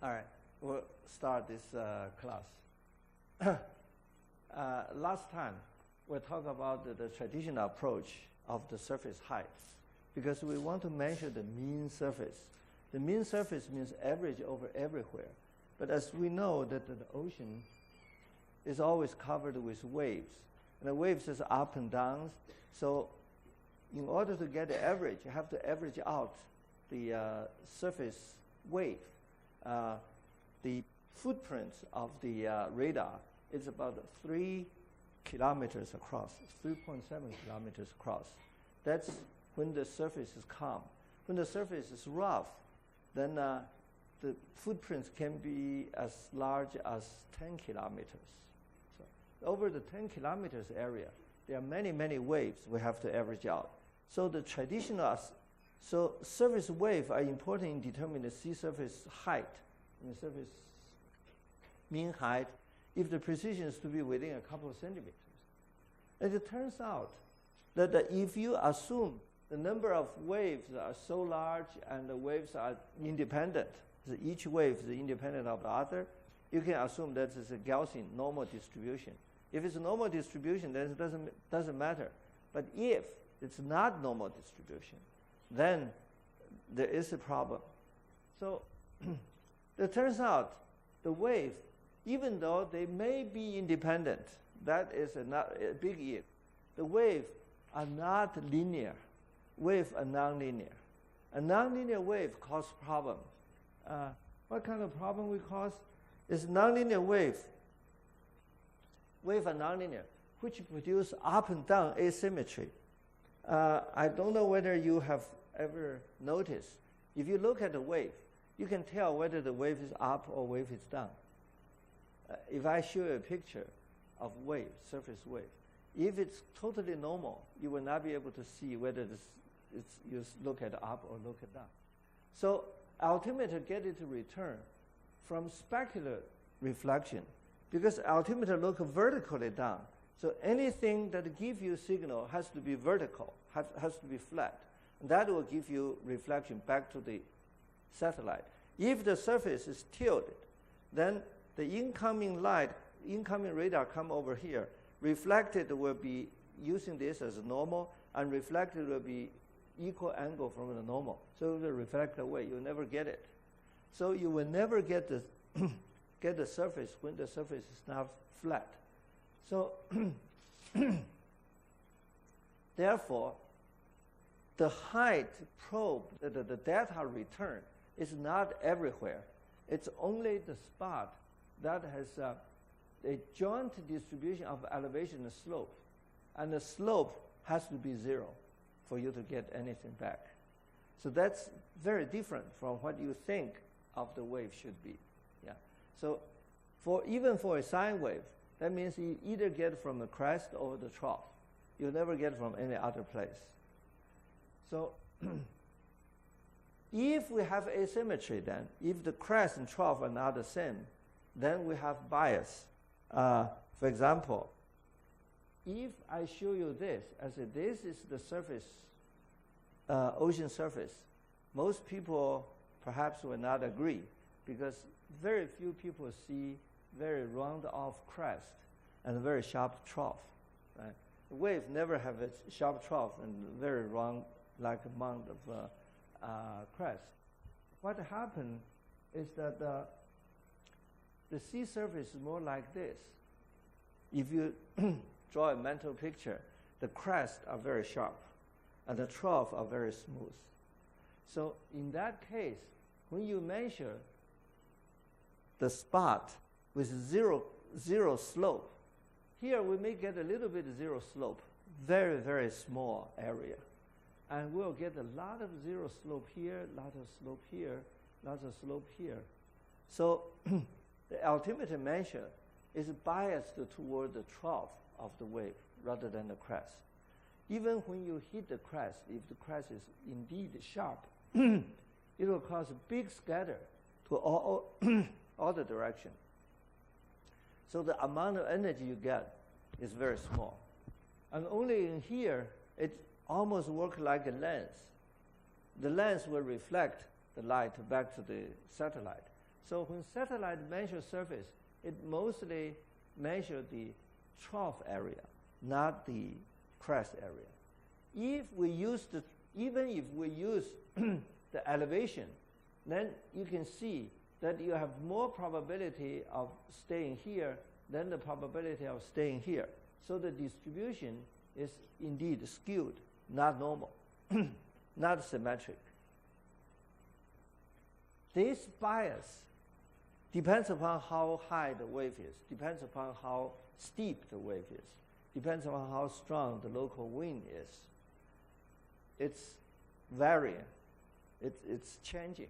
All right, we'll start this class. Last time, we talked about the traditional approach of the surface height because we want to measure the mean surface. The mean surface means average over everywhere. But as we know that the ocean is always covered with waves. And the waves is up and down. So in order to get the average, you have to average out the surface wave. The footprint of the radar is about 3 kilometers across, 3.7 kilometers across. That's when the surface is calm. When the surface is rough, then the footprints can be as large as 10 kilometers. So over the 10 kilometers area, there are many, many waves we have to average out. So the traditional, so surface waves are important in determining the sea surface height, and the surface mean height, if the precision is to be within a couple of centimeters. And it turns out that if you assume the number of waves are so large and the waves are independent, so each wave is independent of the other, you can assume that it's a Gaussian normal distribution. If it's a normal distribution, then it doesn't matter. But if it's not normal distribution, then there is a problem. So it turns out the wave, even though they may be independent, that is a big if. The waves are not linear. Waves are nonlinear. A nonlinear wave causes problem. What kind of problem we cause? Is nonlinear wave. Waves are nonlinear, which produce up and down asymmetry. I don't know whether you have ever noticed. If you look at the wave, you can tell whether the wave is up or wave is down. If I show you a picture of wave, surface wave, if it's totally normal, you will not be able to see whether you look at up or look at down. So altimeter get it to return from specular reflection because altimeter look vertically down. So anything that gives you signal has to be vertical, has to be flat. And that will give you reflection back to the satellite. If the surface is tilted, then the incoming light, incoming radar come over here. Reflected will be using this as normal, and reflected will be equal angle from the normal. So it will reflect away. You'll never get it. So you will never get the get the surface when the surface is not flat. So therefore, the height probe, the data return is not everywhere. It's only the spot that has a joint distribution of elevation and slope. And the slope has to be 0 for you to get anything back. So that's very different from what you think of the wave should be. Yeah. So even for a sine wave, that means you either get from the crest or the trough. You'll never get from any other place. So if we have asymmetry then, if the crest and trough are not the same, then we have bias. For example, if I show you this, I say this is the surface, ocean surface, most people perhaps will not agree because very few people see very round off crest and a very sharp trough. Right? The wave never have a sharp trough and very round like amount of crest. What happened is that the sea surface is more like this. If you draw a mental picture, the crests are very sharp and the trough are very smooth. So in that case, when you measure the spot with zero slope, here we may get a little bit of zero slope, very, very small area. And we'll get a lot of zero slope here, a lot of slope here, lots of slope here. So the altimeter measure is biased toward the trough of the wave rather than the crest. Even when you hit the crest, if the crest is indeed sharp, it will cause a big scatter to all the direction. So the amount of energy you get is very small. And only in here, it almost works like a lens. The lens will reflect the light back to the satellite. So when satellite measures surface, it mostly measures the trough area, not the crest area. If we use even if we use the elevation, then you can see that you have more probability of staying here than the probability of staying here. So the distribution is indeed skewed, not normal, not symmetric. This bias depends upon how high the wave is, depends upon how steep the wave is, depends on how strong the local wind is. It's varying, it's changing.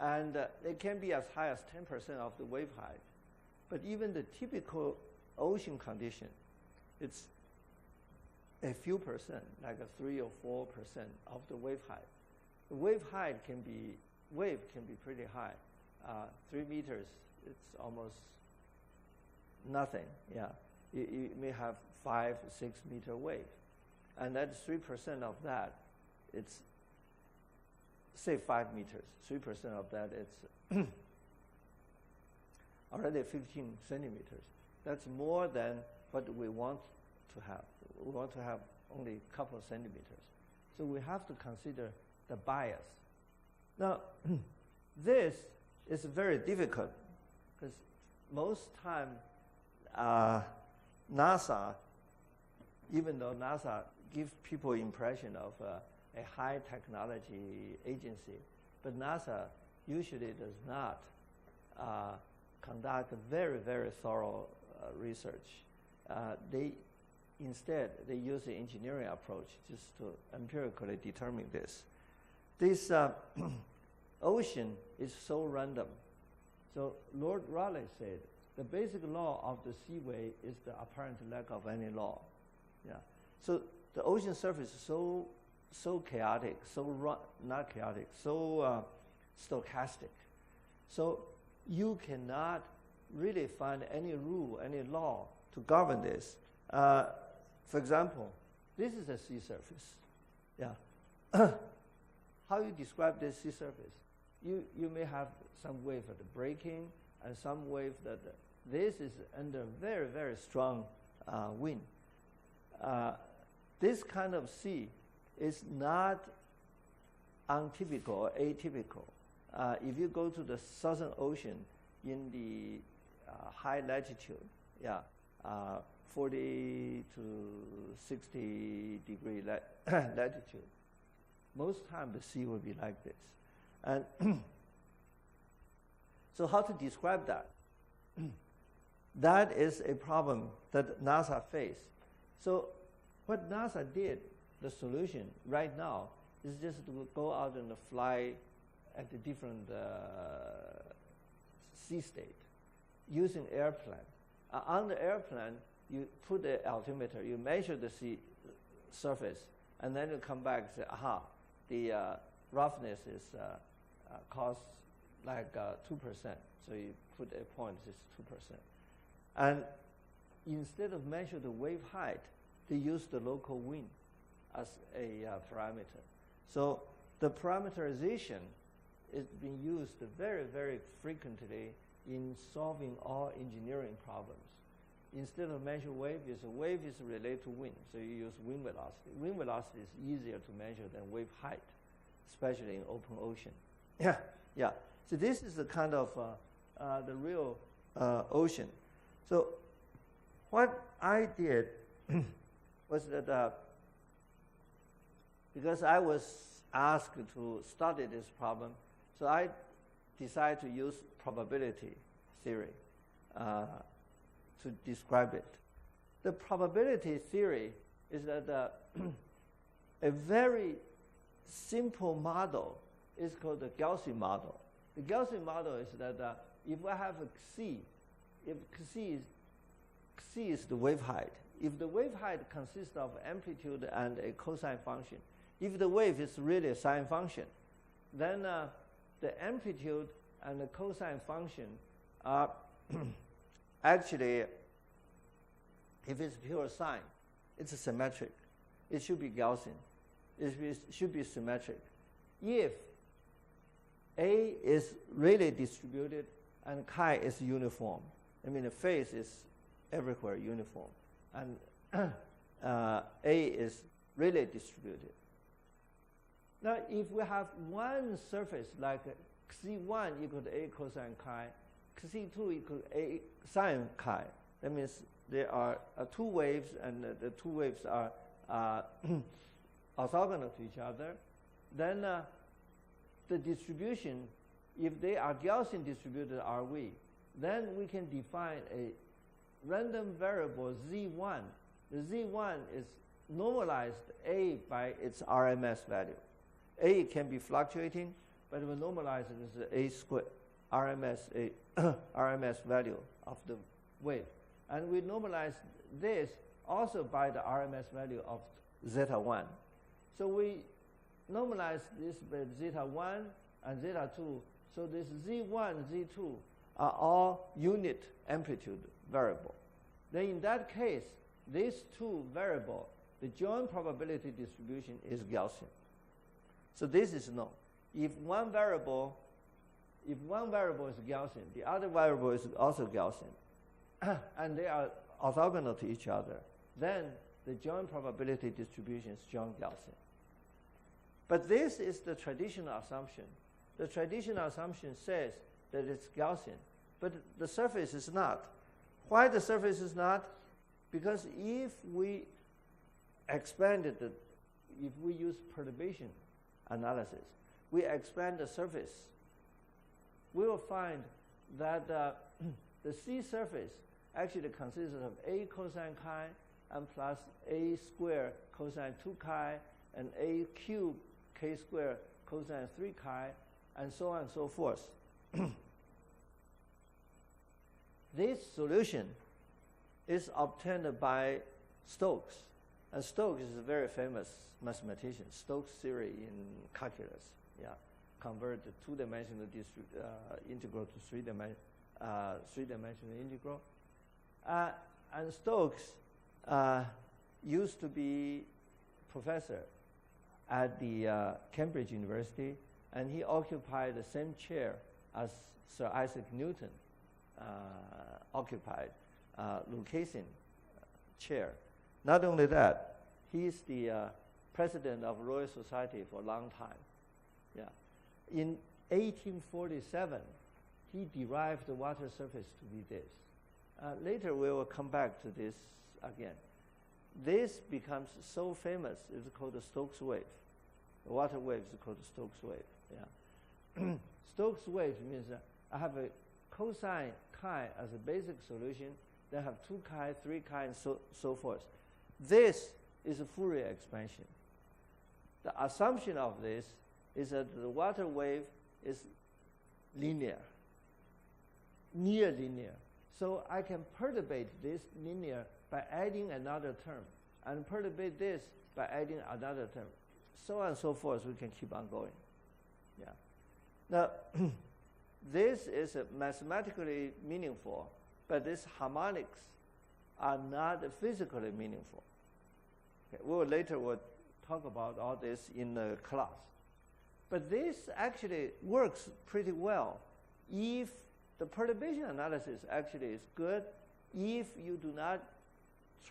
And it can be as high as 10% of the wave height. But even the typical ocean condition, it's a few percent, like a 3 or 4% of the wave height. The wave height can be pretty high. 3 meters, it's almost nothing. Yeah, you may have 5, 6 meter wave, and that's 3% of that. It's say 5 meters. 3% of that is already 15 centimeters. That's more than what we want to have. We want to have only a couple of centimeters. So we have to consider the bias. Now, this is very difficult because most time NASA, even though NASA gives people impression of a high technology agency, but NASA usually does not conduct very, very thorough research. Instead, they use the engineering approach just to empirically determine this. This ocean is so random. So Lord Rayleigh said, the basic law of the seaway is the apparent lack of any law. Yeah. So the ocean surface is so chaotic, not chaotic, so stochastic. So you cannot really find any rule, any law to govern this. For example, this is a sea surface. Yeah. How you describe this sea surface? You may have some wave at the breaking and some wave that this is under very, very strong wind. This kind of sea is not untypical or atypical. If you go to the Southern Ocean in the high latitude, 40 to 60 degree latitude, most time the sea will be like this. And so how to describe that? That is a problem that NASA faced. So what NASA did, the solution right now, is just to go out and fly at the different sea state using airplane. On the airplane, you put the altimeter, you measure the sea surface, and then you come back and say, aha, the roughness is costs like 2%. So you put a point, it's 2%. And instead of measure the wave height, they use the local wind as a parameter. So the parameterization is being used very, very frequently in solving all engineering problems. Instead of measure wave is related to wind, so you use wind velocity. Wind velocity is easier to measure than wave height, especially in open ocean. Yeah. So this is the kind of the real ocean. So what I did was that because I was asked to study this problem, so I decided to use probability theory to describe it. The probability theory is that a very simple model is called the Gaussian model. The Gaussian model is that if I have a C, if C is the wave height, if the wave height consists of amplitude and a cosine function, if the wave is really a sine function, then the amplitude and the cosine function are actually, if it's pure sine, it's symmetric. It should be Gaussian. It should be symmetric. If A is really distributed and chi is uniform. I mean, the phase is everywhere uniform. And A is really distributed. Now, if we have one surface like C1 equal to A cosine chi, C2 equal to A sine chi, that means there are two waves, and the two waves are orthogonal to each other. Then the distribution, if they are Gaussian distributed RV, then we can define a random variable Z1. The Z1 is normalized A by its RMS value. A can be fluctuating, but we normalize it as A square RMS, RMS value of the wave. And we normalize this also by the RMS value of zeta 1. So we normalize this by zeta 1 and zeta 2. So this Z1, Z2 are all unit amplitude variable. Then in that case, these two variables, the joint probability distribution is Gaussian. So this is known. If one variable is Gaussian, the other variable is also Gaussian, and they are orthogonal to each other, then the joint probability distribution is joint Gaussian. But this is the traditional assumption. The traditional assumption says that it's Gaussian, but the surface is not. Why the surface is not? Because if we expanded if we use perturbation analysis, we expand the surface, we will find that the C surface actually consists of A cosine chi and plus A squared cosine 2 chi and A cubed K squared cosine 3 chi and so on and so forth. This solution is obtained by Stokes. And Stokes is a very famous mathematician. Stokes' theory in calculus, convert the two-dimensional integral to three-dimensional integral. And Stokes used to be professor at the Cambridge University, and he occupied the same chair as Sir Isaac Newton occupied, Lucasian chair. Not only that, he is the president of Royal Society for a long time. In 1847, he derived the water surface to be this. Later, we will come back to this again. This becomes so famous, it's called the Stokes wave. The water wave is called the Stokes wave. Stokes wave means I have a cosine chi as a basic solution, then have 2 chi, 3 chi, and so forth. This is a Fourier expansion. The assumption of this is that the water wave is linear, near linear. So I can perturbate this linear by adding another term, and perturbate this by adding another term. So on and so forth, we can keep on going. Now, this is mathematically meaningful, but these harmonics are not physically meaningful. Okay, we'll talk about all this in the class. But this actually works pretty well if the perturbation analysis actually is good if you do not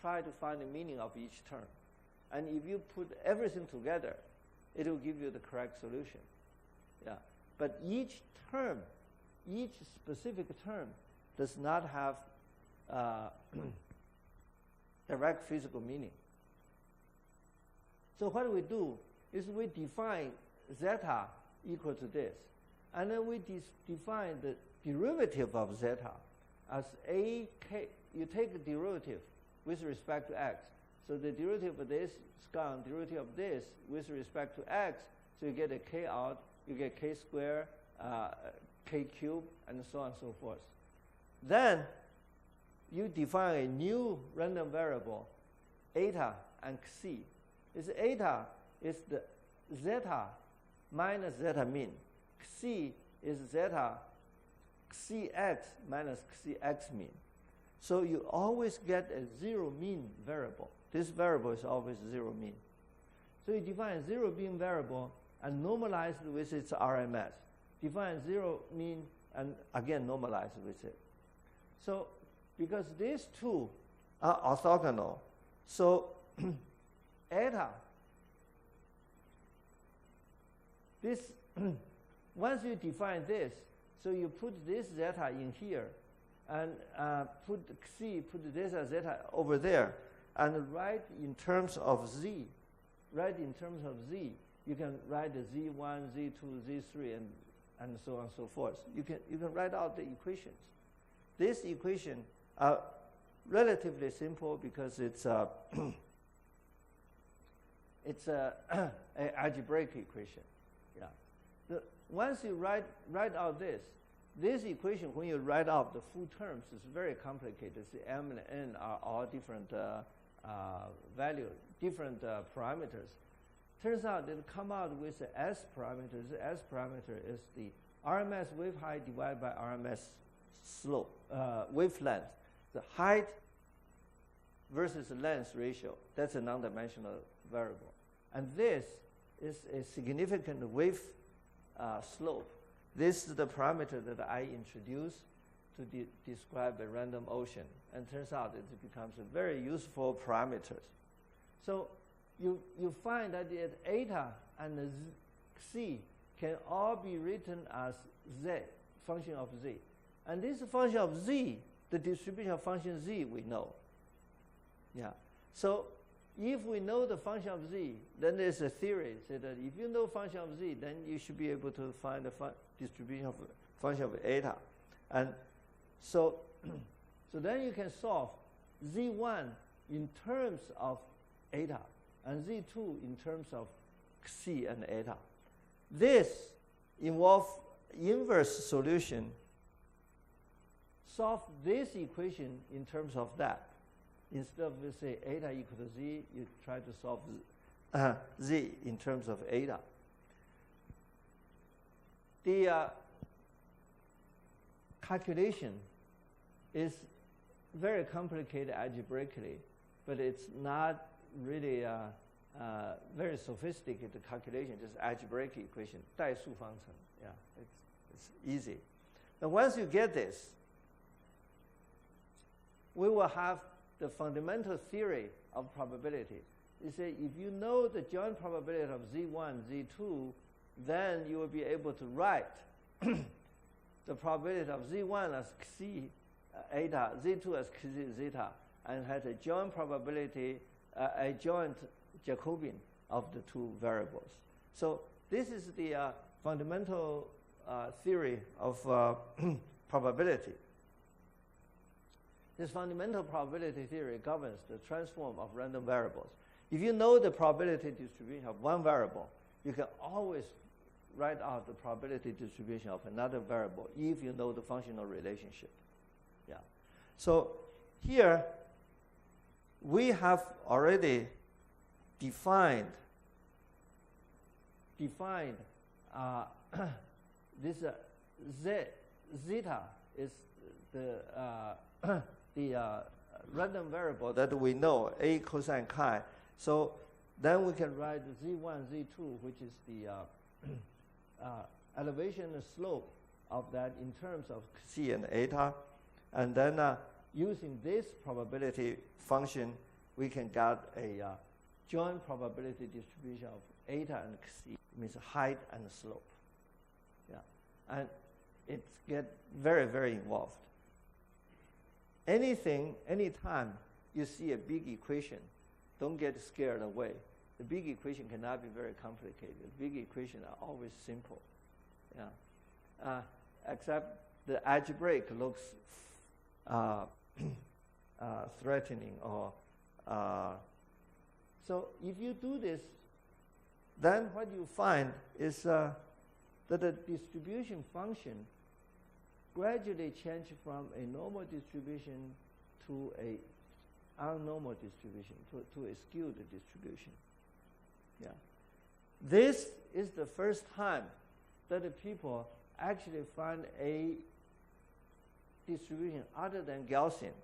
try to find the meaning of each term. And if you put everything together, it will give you the correct solution. But each term, each specific term does not have direct physical meaning. So what we do is we define zeta equal to this. And then we define the derivative of zeta as a k. You take the derivative with respect to x. So the derivative of this is gone, derivative of this with respect to x. So you get a k out, you get k squared, k cubed, and so on and so forth. Then you define a new random variable, eta and xc. This eta is the zeta minus zeta mean. Xc is zeta xcx minus xcx mean. So you always get a zero mean variable. This variable is always zero mean. So you define a zero mean variable and normalize it with its RMS. define zero mean, and again normalize with it. So because these two are orthogonal, so eta, this, once you define this, so you put this zeta in here, and put this zeta over there, and write in terms of z. Write in terms of z. You can write the z1, z2, z3, and so on and so forth. You can write out the equations. This equation are relatively simple because it's it's a algebraic equation. Yeah. Once you write out this equation, when you write out the full terms, is very complicated. The m and n are all different values, different parameters. Turns out they come out with the S parameter. The S parameter is the RMS wave height divided by RMS slope, wavelength. The height versus length ratio, that's a non-dimensional variable. And this is a significant wave slope. This is the parameter that I introduced to describe a random ocean. And turns out it becomes a very useful parameter. So you find that the eta and the c can all be written as z, function of z. And this function of z, the distribution of function z, we know. Yeah. So if we know the function of z, then there's a theory that if you know function of z, then you should be able to find the distribution of function of eta. And so, so then you can solve z1 in terms of eta, and z2 in terms of c and eta. This involves inverse solution. Solve this equation in terms of that. Instead of, say, eta equal to z, you try to solve z in terms of eta. The calculation is very complicated algebraically, but it's not really very sophisticated calculation, just algebraic equation, 代数方程. Yeah, it's easy. Now once you get this, we will have the fundamental theory of probability. You say if you know the joint probability of z1, z2, then you will be able to write the probability of z1 as c eta, z2 as c zeta, and has a joint probability, a joint Jacobian of the two variables. So this is the fundamental theory of probability. This fundamental probability theory governs the transform of random variables. If you know the probability distribution of one variable, you can always write out the probability distribution of another variable if you know the functional relationship. Yeah. So here we have already defined this zeta is the random variable that we know, a cosine chi. So then we can write z1, z2, which is the elevation and slope of that in terms of c and eta. And then using this probability function, we can get a joint probability distribution of eta and c, means height and slope. Yeah. And it gets very, very involved. Anytime you see a big equation, don't get scared away. The big equation cannot be very complicated. Big equations are always simple. Yeah. Except the algebraic looks threatening or so if you do this, then what you find is that the distribution function gradually changes from a normal distribution to a unnormal distribution, to a skewed distribution. Yeah. This is the first time that the people actually find a distribution other than Gaussian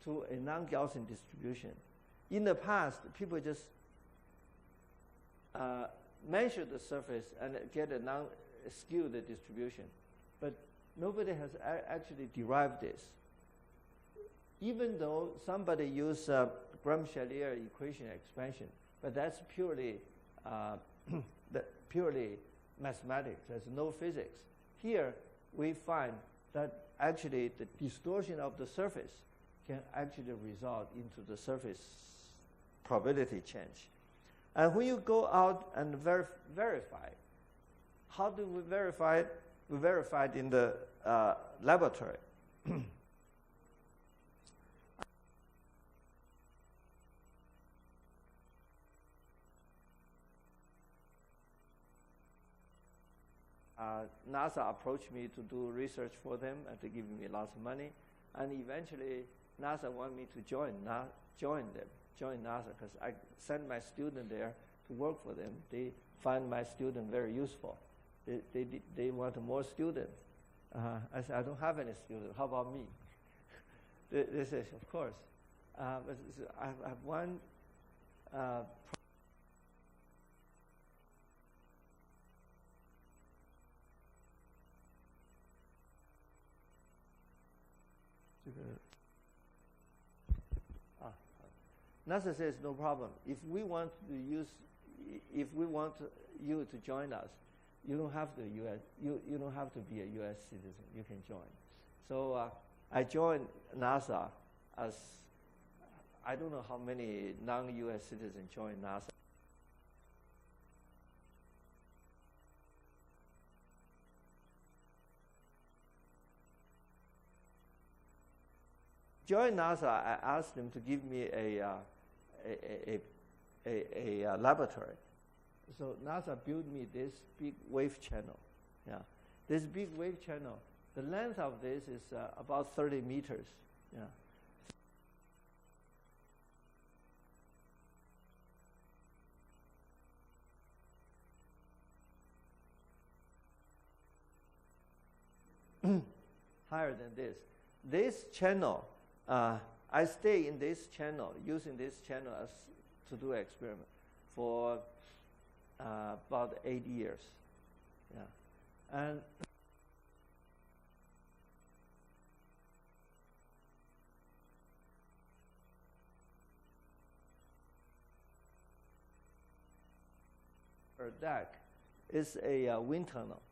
to a non-Gaussian distribution. In the past, people just measure the surface and get a skew the distribution. But nobody has actually derived this. Even though somebody used Gram-Charlier equation expansion, but that's purely purely mathematics. There's no physics. Here we find that actually the distortion of the surface can actually result into the surface probability change. And when you go out and verify, how do we verify it? We verify it in the laboratory. NASA approached me to do research for them and to give me lots of money. And eventually, NASA wanted me to join NASA, because I sent my student there to work for them. They find my student very useful. They want more students. I said, I don't have any students. How about me? They said, of course. But I have one NASA says no problem. If we want you to join us, you don't have to you don't have to be a U.S. citizen. You can join. So I joined NASA as I don't know how many non-U.S. citizens joined NASA. Join NASA, I asked them to give me a laboratory. So NASA built me this big wave channel. Yeah, this big wave channel. The length of this is about 30 meters. Yeah. Higher than this. This channel. I stay in this channel, using this channel to do experiment for about 8 years. Yeah. And deck is a wind tunnel.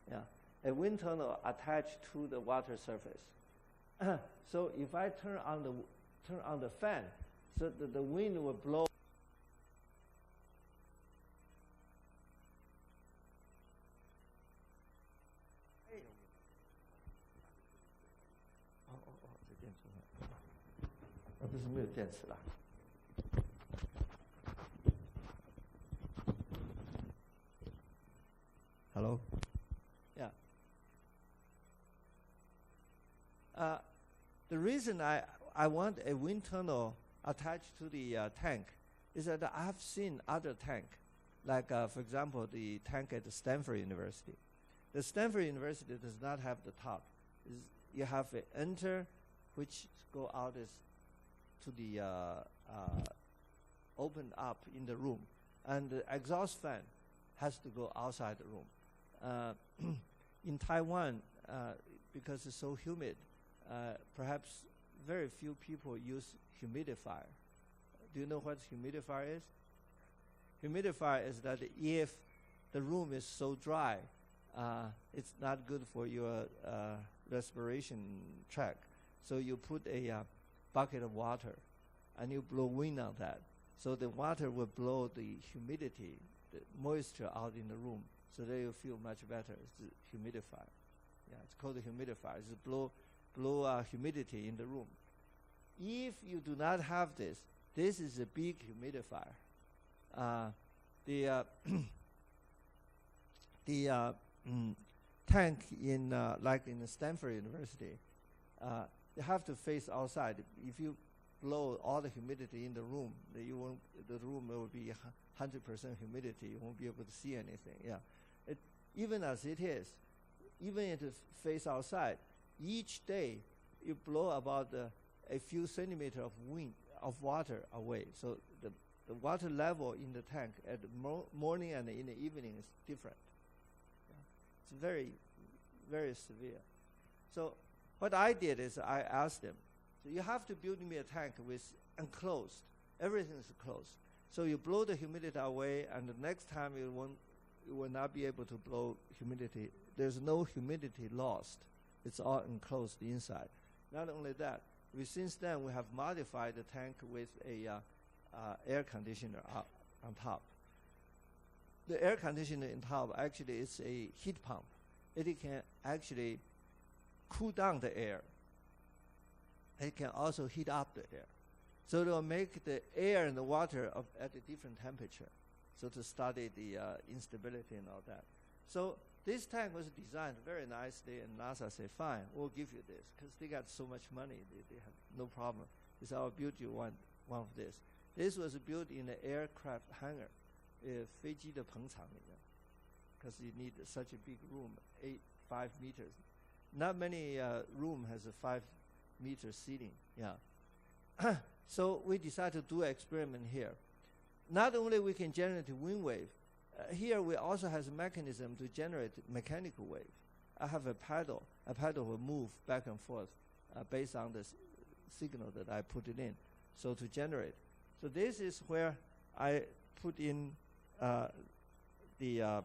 Yeah. A wind tunnel attached to the water surface. So if I turn on the fan, so that the wind will blow.这电池呢？这是没有电池了。Hello. Yeah. The reason I want a wind tunnel attached to the tank is that I have seen other tank, like for example the tank at Stanford University. The Stanford University does not have the top. You have an enter, which go out is to the open up in the room, and the exhaust fan has to go outside the room. In Taiwan, because it's so humid, perhaps very few people use humidifier. Do you know what humidifier is? Humidifier is that if the room is so dry, it's not good for your respiration tract. So you put a bucket of water and you blow wind on that. So the water will blow the humidity, the moisture out in the room. So that you feel much better. It's a humidifier. Yeah, it's called a humidifier. It's blow humidity in the room. If you do not have this, this is a big humidifier. The tank in like in Stanford University, you have to face outside. If you blow all the humidity in the room, the room will be 100% humidity. You won't be able to see anything. Yeah, even as it is, even if it face outside, each day you blow about a few centimeters of water away. So the water level in the tank at the morning and in the evening is different. Yeah. very, very severe. So what I did is I asked them, so you have to build me a tank with enclosed. Everything is closed. So you blow the humidity away, and the next time you will not be able to blow humidity. There's no humidity lost. It's all enclosed inside. Not only that, since then we have modified the tank with a air conditioner on top. The air conditioner on top actually is a heat pump. It can actually cool down the air. It can also heat up the air. So it will make the air and the water at a different temperature. So to study the instability and all that. So this tank was designed very nicely, and NASA said, fine, we'll give you this, because they got so much money, they have no problem. They said, I'll build you one of this. This was built in an aircraft hangar, 飞机的棚场里面, because you need such a big room, 5 meters. Not many room has a 5-meter ceiling, yeah. So we decided to do an experiment here. Not only we can generate a wind wave, here we also has a mechanism to generate mechanical wave. I have a paddle. A paddle will move back and forth based on the signal that I put it in. So to generate. So this is where I put in the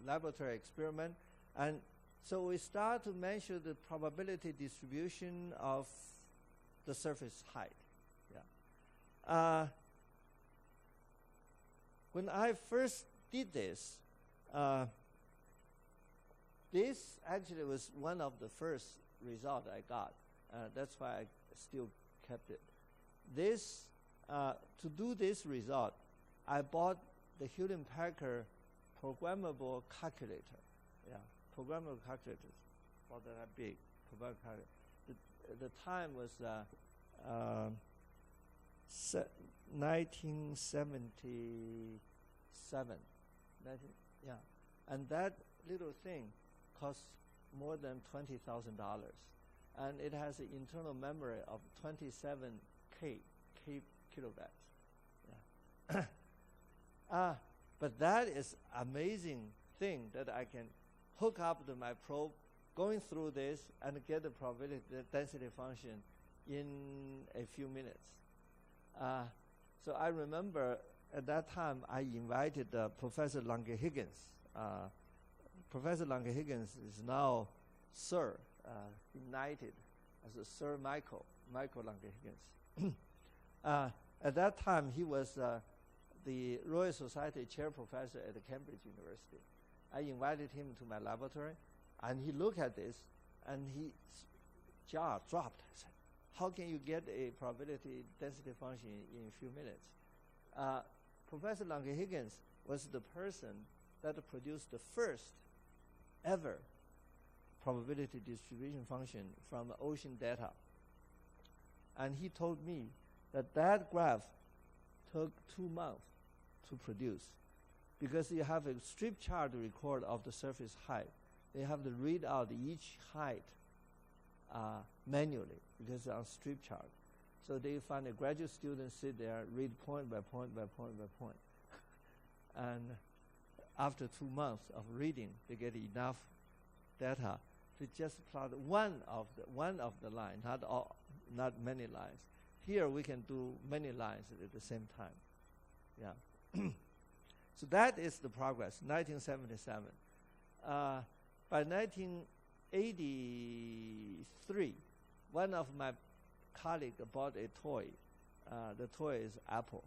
laboratory experiment, and so we start to measure the probability distribution of the surface height. Yeah. When I first did this, this actually was one of the first results I got. That's why I still kept it. This, to do this result, I bought the Hewlett-Packard programmable calculator. Yeah, programmable calculator, about that big. Programmable calculator. The time was 1977. Yeah, and that little thing costs more than $20,000, and it has an internal memory of 27 kilobytes. Yeah. But that is amazing thing that I can hook up to my probe, going through this and get the probability density function in a few minutes. So I remember at that time I invited Professor Lange-Higgins. Professor Lange-Higgins is now Sir, knighted as a Sir Michael Lange-Higgins. At that time, he was the Royal Society chair professor at Cambridge University. I invited him to my laboratory, and he looked at this, and his jaw dropped. I said, how can you get a probability density function in a few minutes? Professor Lange-Higgins was the person that produced the first ever probability distribution function from ocean data. And he told me that graph took 2 months to produce, because you have a strip chart record of the surface height. They have to read out each height manually, because it's on strip chart. So they find a graduate student sit there, read point by point by point by point. And after 2 months of reading, they get enough data to just plot one of the line, not many lines. Here we can do many lines at the same time. Yeah. So that is the progress, 1977. By 1983, one of my colleagues bought a toy. The toy is Apple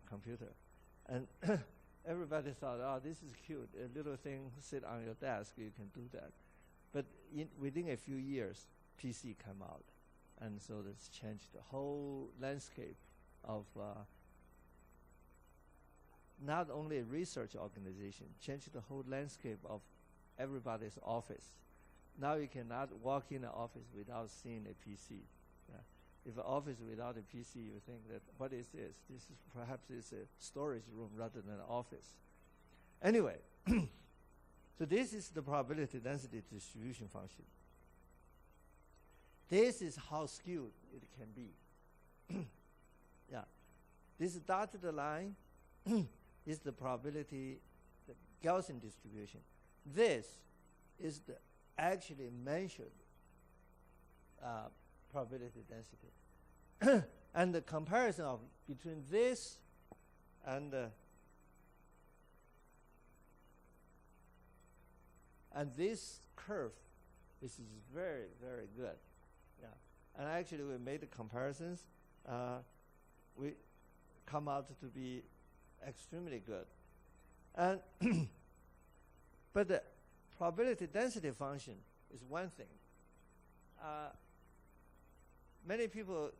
computer. And everybody thought, oh, this is cute. A little thing sit on your desk, you can do that. But within a few years, PC came out. And so that's changed the whole landscape of not only a research organization, changed the whole landscape of everybody's office. Now you cannot walk in an office without seeing a PC. Yeah. If an office without a PC, you think that, what is this? This is perhaps it's a storage room rather than an office. Anyway, so this is the probability density distribution function. This is how skewed it can be. Yeah. This dotted line is the probability, the Gaussian distribution. This is the actually measured probability density. And the comparison of between this and this curve is very, very good. Yeah. And actually we made the comparisons. We come out to be extremely good. And but the probability density function is one thing. Many people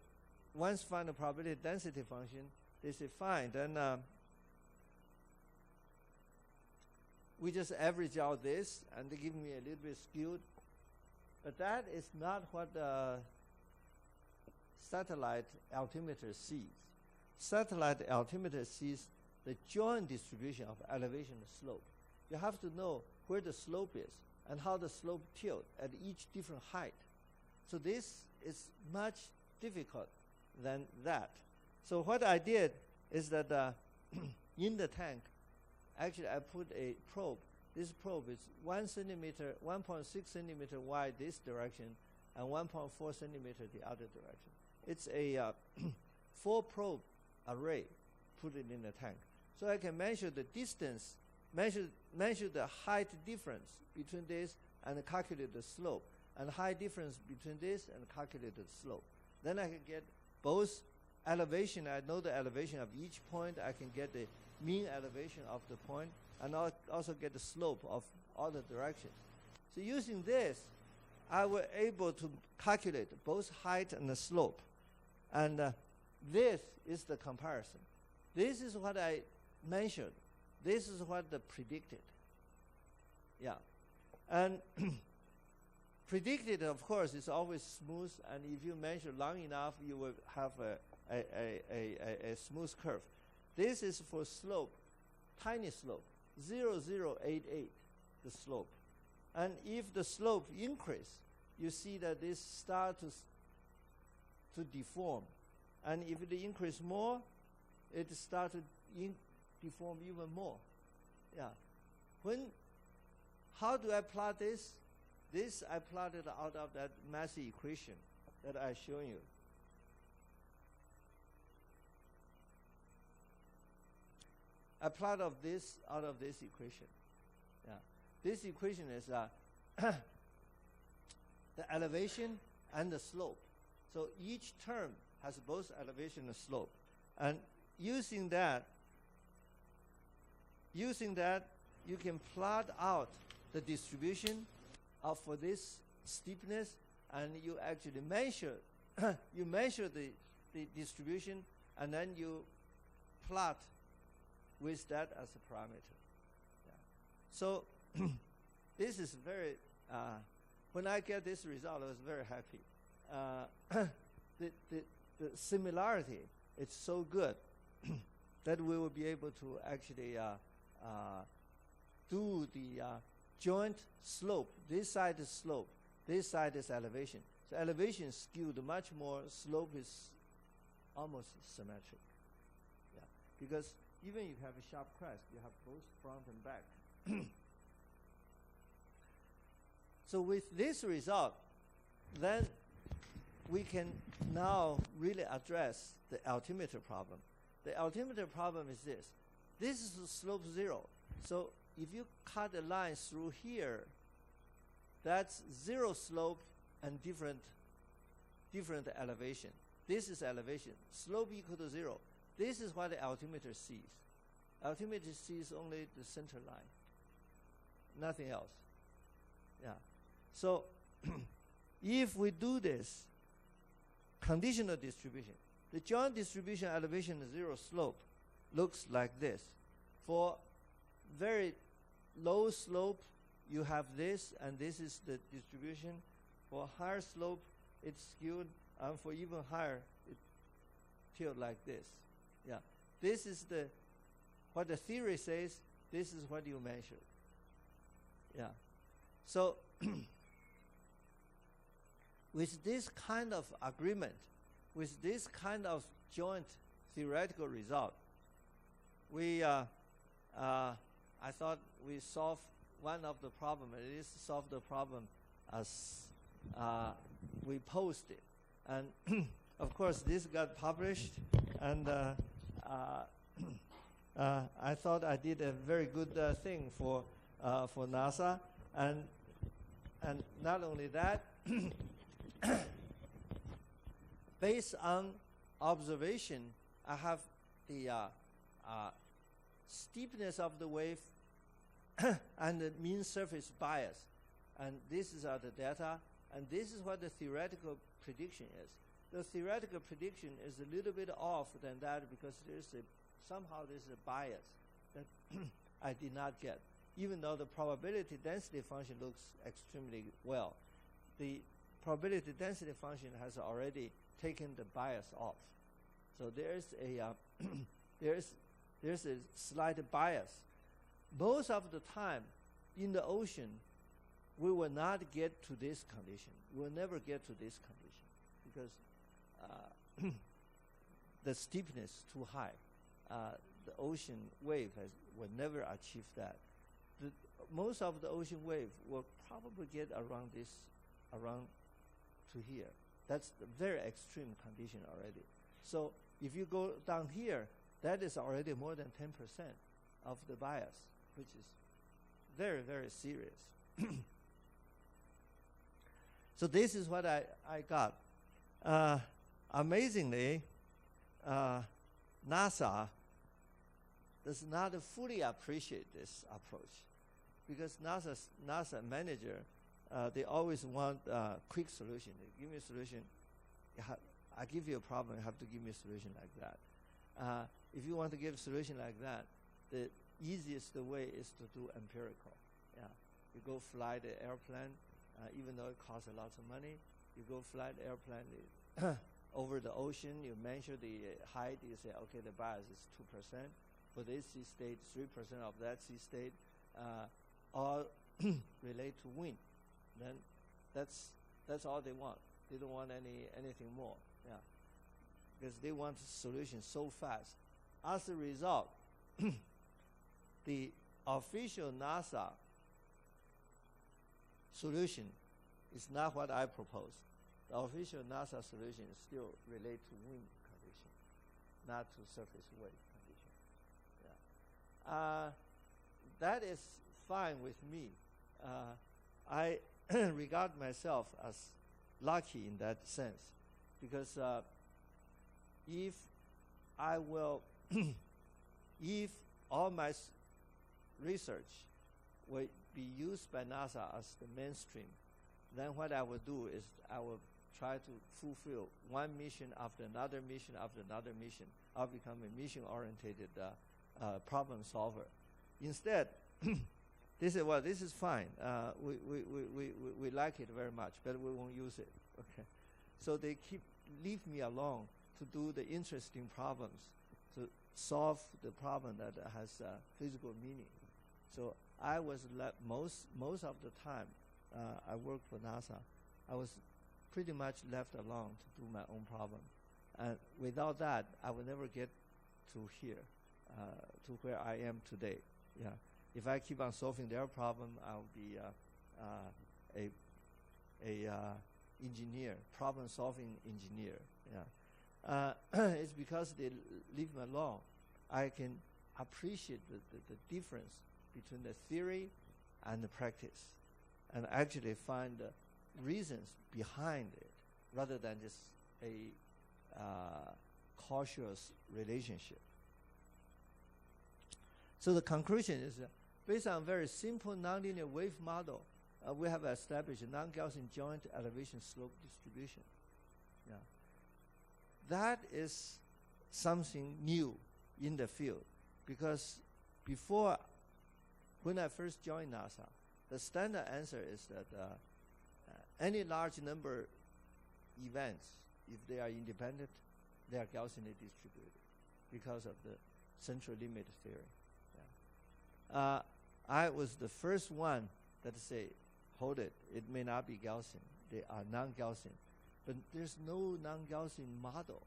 once find the probability density function, they say fine, then we just average out this and they give me a little bit skewed. But that is not what the satellite altimeter sees. Satellite altimeter sees the joint distribution of elevation and slope. You have to know where the slope is and how the slope tilts at each different height. So this is much difficult than that. So what I did is that in the tank, actually I put a probe. This probe is 1 centimeter, 1.6 centimeter wide this direction and 1.4 centimeter the other direction. It's a 4 probe array, put it in the tank. So I can measure the distance, measure the height difference between this and calculate the slope, and height difference between this and calculate the slope. Then I can get both elevation. I know the elevation of each point. I can get the mean elevation of the point, and I'll also get the slope of all the directions. So using this, I was able to calculate both height and the slope. And this is the comparison. This is what I measured. This is what the predicted. Yeah. And predicted, of course, is always smooth, and if you measure long enough, you will have a smooth curve. This is for slope, tiny slope, 0.088, the slope. And if the slope increase, you see that this starts to deform. And if it increase more, it starts to deform even more. Yeah. How do I plot this? This I plotted out of that Massey equation that I shown you. I plot of this out of this equation. Yeah. This equation is the elevation and the slope. So each term has both elevation and slope. And using that, you can plot out the distribution for this steepness, and you actually measure you measure the distribution, and then you plot with that as a parameter. Yeah. So this is very, when I get this result, I was very happy. The similarity is so good that we will be able to actually do the joint slope. This side is slope. This side is elevation. So elevation is skewed much more. Slope is almost symmetric. Yeah. Because even if you have a sharp crest, you have both front and back. So with this result, then we can now really address the altimeter problem. The altimeter problem is this. This is slope 0. So if you cut a line through here, that's 0 slope and different elevation. This is elevation. Slope equal to 0. This is what the altimeter sees. Altimeter sees only the center line, nothing else. Yeah. So if we do this conditional distribution, the joint distribution elevation 0 slope looks like this. For very low slope, you have this, and this is the distribution. For higher slope, it's skewed, and for even higher, it tilts like this. Yeah, this is what the theory says. This is what you measure. Yeah, so with this kind of agreement, with this kind of joint theoretical result, I thought we solved one of the problem, at least solve the problem as we posted. And of course, this got published, and I thought I did a very good thing for NASA, and not only that, based on observation, I have the steepness of the wave and the mean surface bias, and this is the data, and this is what the theoretical prediction is. The theoretical prediction is a little bit off than that because somehow there's a bias that I did not get. Even though the probability density function looks extremely well, the probability density function has already taken the bias off. So there's a slight bias. Most of the time in the ocean, we will not get to this condition. We'll never get to this condition because the steepness is too high. The ocean wave will never achieve that. Most of the ocean wave will probably get around to here. That's the very extreme condition already. So if you go down here, that is already more than 10% of the bias, which is very, very serious. So this is what I got. Amazingly, NASA does not fully appreciate this approach because NASA manager, they always want a quick solution. They give me a solution. I give you a problem, you have to give me a solution like that. If you want to give a solution like that, the easiest way is to do empirical. Yeah, you go fly the airplane, even though it costs a lot of money. You go fly the airplane over the ocean. You measure the height. You say, okay, the bias is 2%. For this sea state, 3% of that sea state all relate to wind. Then that's all they want. They don't want anything more. Yeah, because they want a solution so fast. As a result, the official NASA solution is not what I proposed. The official NASA solution is still related to wind condition, not to surface wave condition. Yeah. That is fine with me. I regard myself as lucky in that sense because if I will, if all my research will be used by NASA as the mainstream, then what I will do is I will try to fulfill one mission after another mission after another mission. I'll become a mission-oriented problem solver. Instead, they say, well, this is fine. We like it very much, but we won't use it. Okay, so they leave me alone to do the interesting problems, to solve the problem that has physical meaning. So I was most of the time I worked for NASA. I was pretty much left alone to do my own problem, and without that, I would never get to here, to where I am today. Yeah. If I keep on solving their problem, I'll be a engineer, problem-solving engineer. Yeah, it's because they leave me alone. I can appreciate the difference between the theory and the practice, and actually find the reasons behind it, rather than just a cautious relationship. So the conclusion is, based on a very simple nonlinear wave model, we have established a non-Gaussian joint elevation slope distribution. Yeah. That is something new in the field, because before, when I first joined NASA, the standard answer is that any large number events, if they are independent, they are Gaussianly distributed because of the central limit theory. Yeah. I was the first one that say, hold it, it may not be Gaussian. They are non-Gaussian. But there's no non-Gaussian model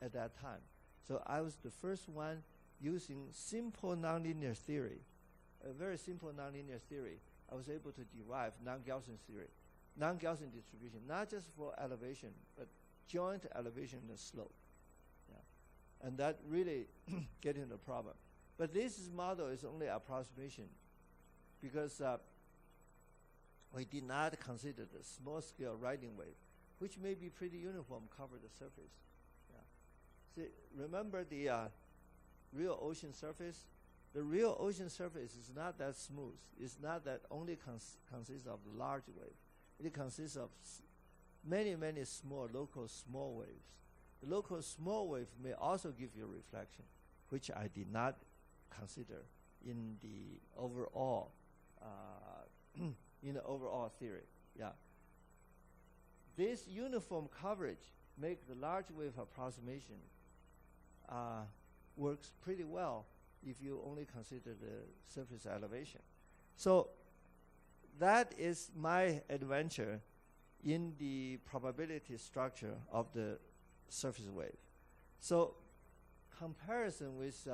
at that time. So I was the first one using simple nonlinear theory, a very simple nonlinear theory, I was able to derive non-Gaussian theory, non-Gaussian distribution, not just for elevation, but joint elevation and slope. Yeah. And that really get into the problem. But this model is only approximation because we did not consider the small scale riding wave, which may be pretty uniform, cover the surface. Yeah. See, remember the real ocean surface? The real ocean surface is not that smooth. It's not that only consists of the large wave. It consists of many, many small, local small waves. The local small wave may also give you reflection, which I did not consider in the overall theory. Yeah. This uniform coverage make the large wave approximation works pretty well if you only consider the surface elevation. So that is my adventure in the probability structure of the surface wave. So comparison with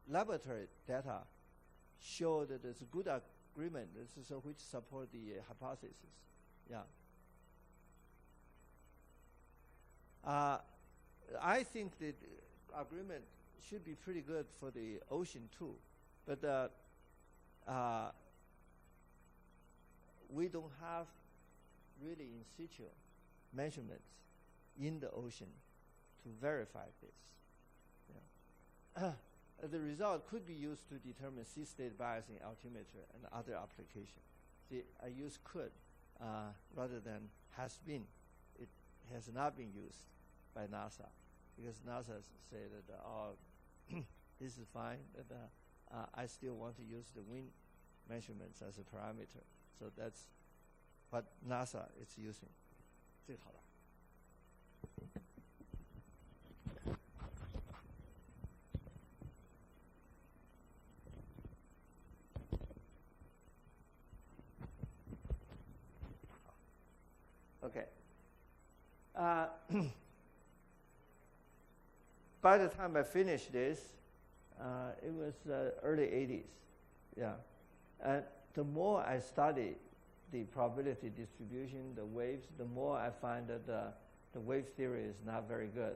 laboratory data show that there's a good agreement which support the hypothesis. Yeah. I think that agreement should be pretty good for the ocean too, but we don't have really in situ measurements in the ocean to verify this. Yeah. The result could be used to determine sea state bias in altimeter and other applications. See, I use could rather than has been. It has not been used by NASA because NASA say that this is fine, but I still want to use the wind measurements as a parameter. So that's what NASA is using. 这个好了。Okay. By the time I finished this, it was early 80s. Yeah. And the more I study the probability distribution, the waves, the more I find that the wave theory is not very good.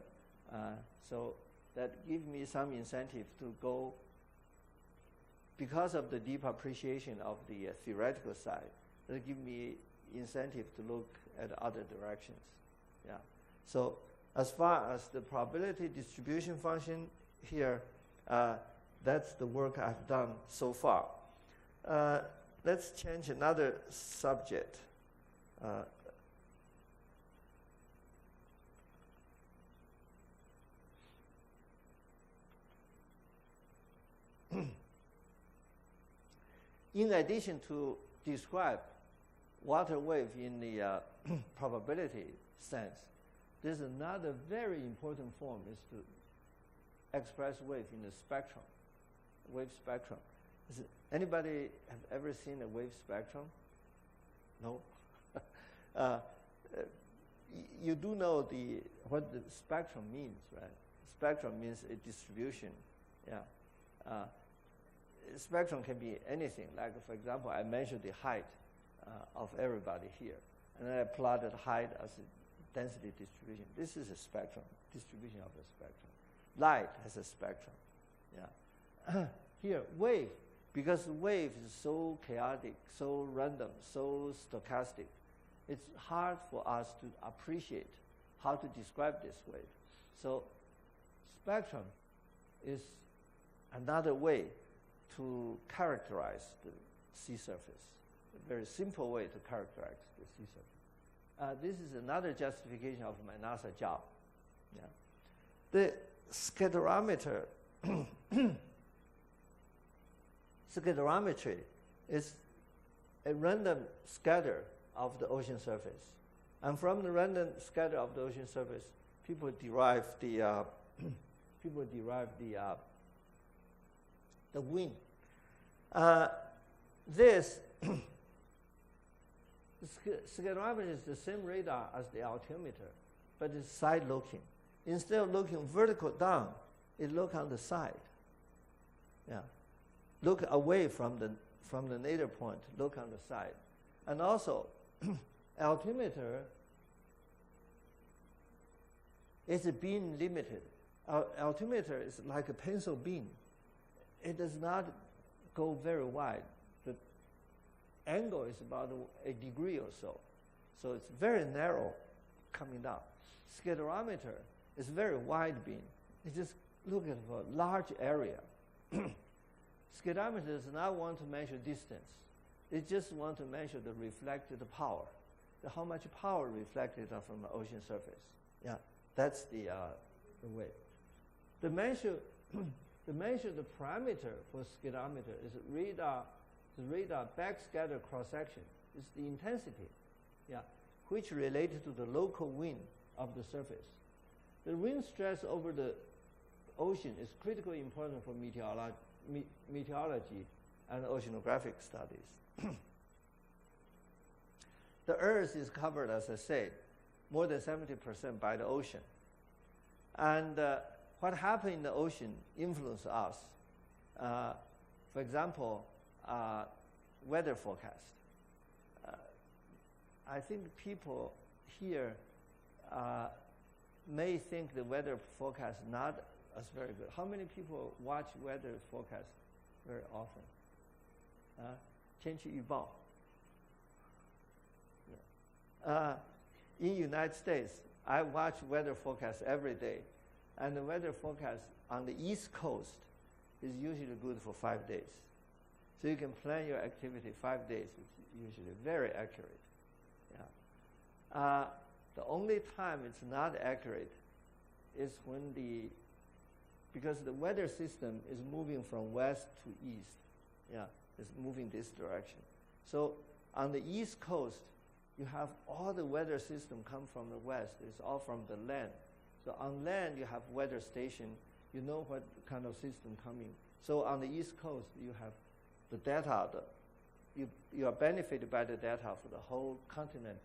So that gives me some incentive to go, because of the deep appreciation of the theoretical side, that gives me incentive to look at other directions. Yeah. So as far as the probability distribution function here, that's the work I've done so far. Let's change another subject. In addition to describe water wave in the probability sense, there's another very important form is to express wave in the spectrum, wave spectrum. Anybody have ever seen a wave spectrum? No? You do know what the spectrum means, right? Spectrum means a distribution. Yeah. Spectrum can be anything. Like, for example, I measured the height of everybody here, and I plotted height as a density distribution. This is a spectrum, distribution of a spectrum. Light has a spectrum. Yeah. Here, wave. Because wave is so chaotic, so random, so stochastic, it's hard for us to appreciate how to describe this wave. So spectrum is another way to characterize the sea surface, a very simple way to characterize the sea surface. This is another justification of my NASA job. Yeah. The scatterometer scatterometry is a random scatter of the ocean surface. And from the random scatter of the ocean surface, people derive the wind. This scatterometer is the same radar as the altimeter, but it's side looking. Instead of looking vertical down, is look on the side. Yeah. Look away from the nadir point, look on the side. And also, altimeter is beam limited. Altimeter is like a pencil beam. It does not go very wide. The angle is about a degree or so. So it's very narrow coming down. Scalerometer is very wide beam. It's just looking for a large area. Scalerometer does not want to measure distance. It just wants to measure the reflected power, how much power reflected from the ocean surface. Yeah, that's the way. The measure the parameter for scalerometer is radar backscatter cross section. It's the intensity, yeah, which related to the local wind of the surface. The wind stress over the ocean is critically important for meteorology and oceanographic studies. The Earth is covered, as I said, more than 70% by the ocean. And what happens in the ocean influences us. For example, weather forecast. I think people here may think the weather forecast not as very good. How many people watch weather forecast very often? 天气预报. In United States, I watch weather forecast every day. And the weather forecast on the East Coast is usually good for 5 days. So you can plan your activity 5 days. It's usually very accurate. Yeah. The only time it's not accurate is when because the weather system is moving from west to east. Yeah, it's moving this direction. So on the East Coast, you have all the weather system come from the west. It's all from the land. So on land, you have weather station. You know what kind of system coming. So on the East Coast, you have the data. You are benefited by the data for the whole continent,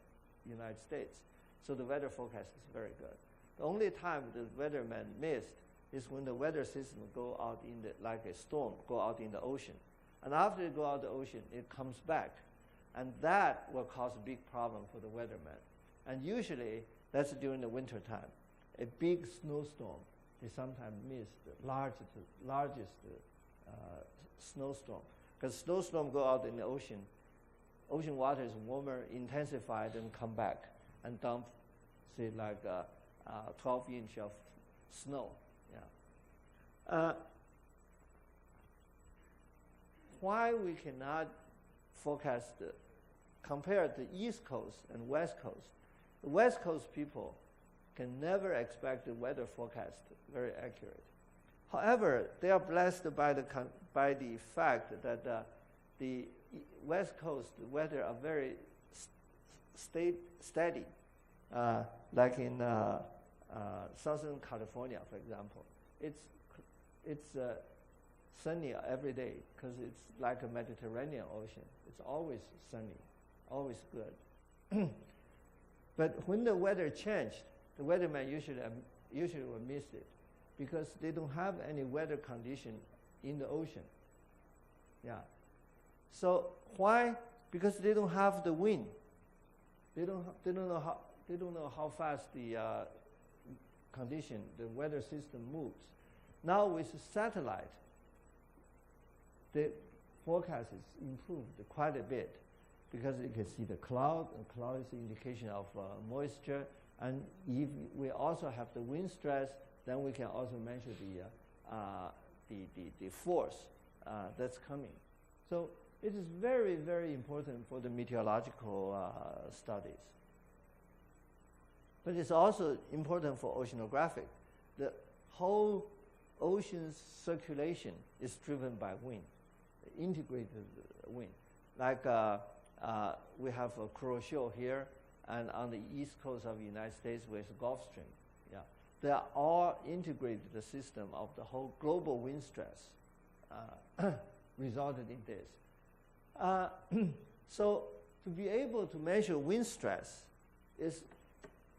United States. So the weather forecast is very good. The only time the weatherman missed is when the weather system go out in like a storm, go out in the ocean. And after it go out the ocean, it comes back. And that will cause a big problem for the weatherman. And usually, that's during the winter time. A big snowstorm, they sometimes miss the largest snowstorm. Because snowstorm go out in the ocean. Ocean water is warmer, intensified, and come back and dump, say, like 12 inch of snow. Yeah. Why we cannot forecast, compare the East Coast and West Coast? The West Coast people can never expect the weather forecast very accurate. However, they are blessed by the fact that the West Coast weather are very steady, like in Southern California, for example. It's sunny every day because it's like a Mediterranean ocean. It's always sunny, always good. But when the weather changed, the weatherman usually will miss it because they don't have any weather condition in the ocean. Yeah. So why? Because they don't have the wind. They don't know how fast the condition, the weather system moves. Now with satellite, the forecast is improved quite a bit because you can see the cloud. The cloud is an indication of moisture. And if we also have the wind stress, then we can also measure the force that's coming. So it is very, very important for the meteorological studies. But it's also important for oceanographic. The whole ocean's circulation is driven by wind, integrated wind. Like we have a Kuroshio here, and on the east coast of the United States with Gulf Stream. Yeah. They are all integrated the system of the whole global wind stress resulted in this. So to be able to measure wind stress is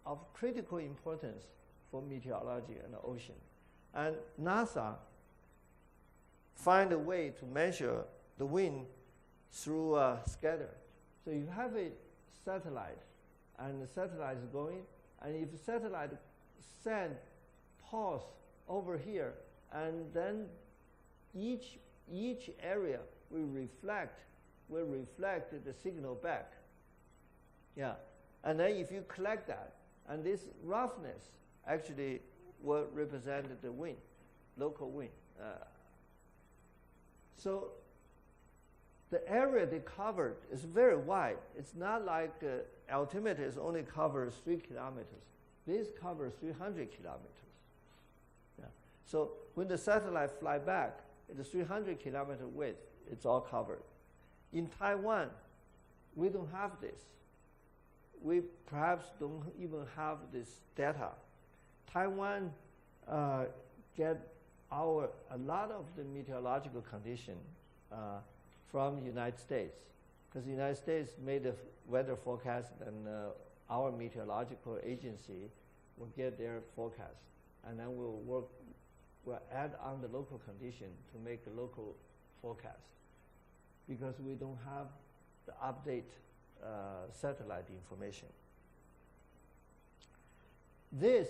of critical importance for meteorology and the ocean. And NASA find a way to measure the wind through a scatter. So you have a satellite, and the satellite is going, and if the satellite send pulse over here, and then each area will reflect the signal back. Yeah, and then if you collect that, and this roughness actually will represent the wind, local wind. So the area they covered is very wide. It's not like altimeter only covers 3 kilometers. This covers 300 kilometers. Yeah. So when the satellite fly back, it's 300 kilometer width. It's all covered. In Taiwan, we don't have this. We perhaps don't even have this data. Taiwan get a lot of the meteorological condition from the United States, because the United States made a weather forecast, and our meteorological agency will get their forecast, and then we'll add on the local condition to make a local forecast, because we don't have the update satellite information. This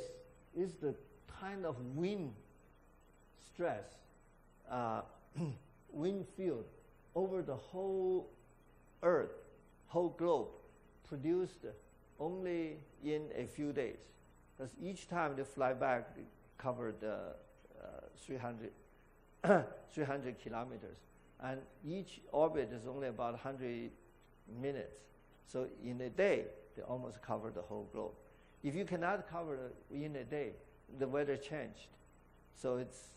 is the kind of wind stress, wind field over the whole Earth, whole globe, produced only in a few days. Because each time they fly back, they covered 300 kilometers. And each orbit is only about 100 minutes. So in a day, they almost cover the whole globe. If you cannot cover it in a day, the weather changed. So it's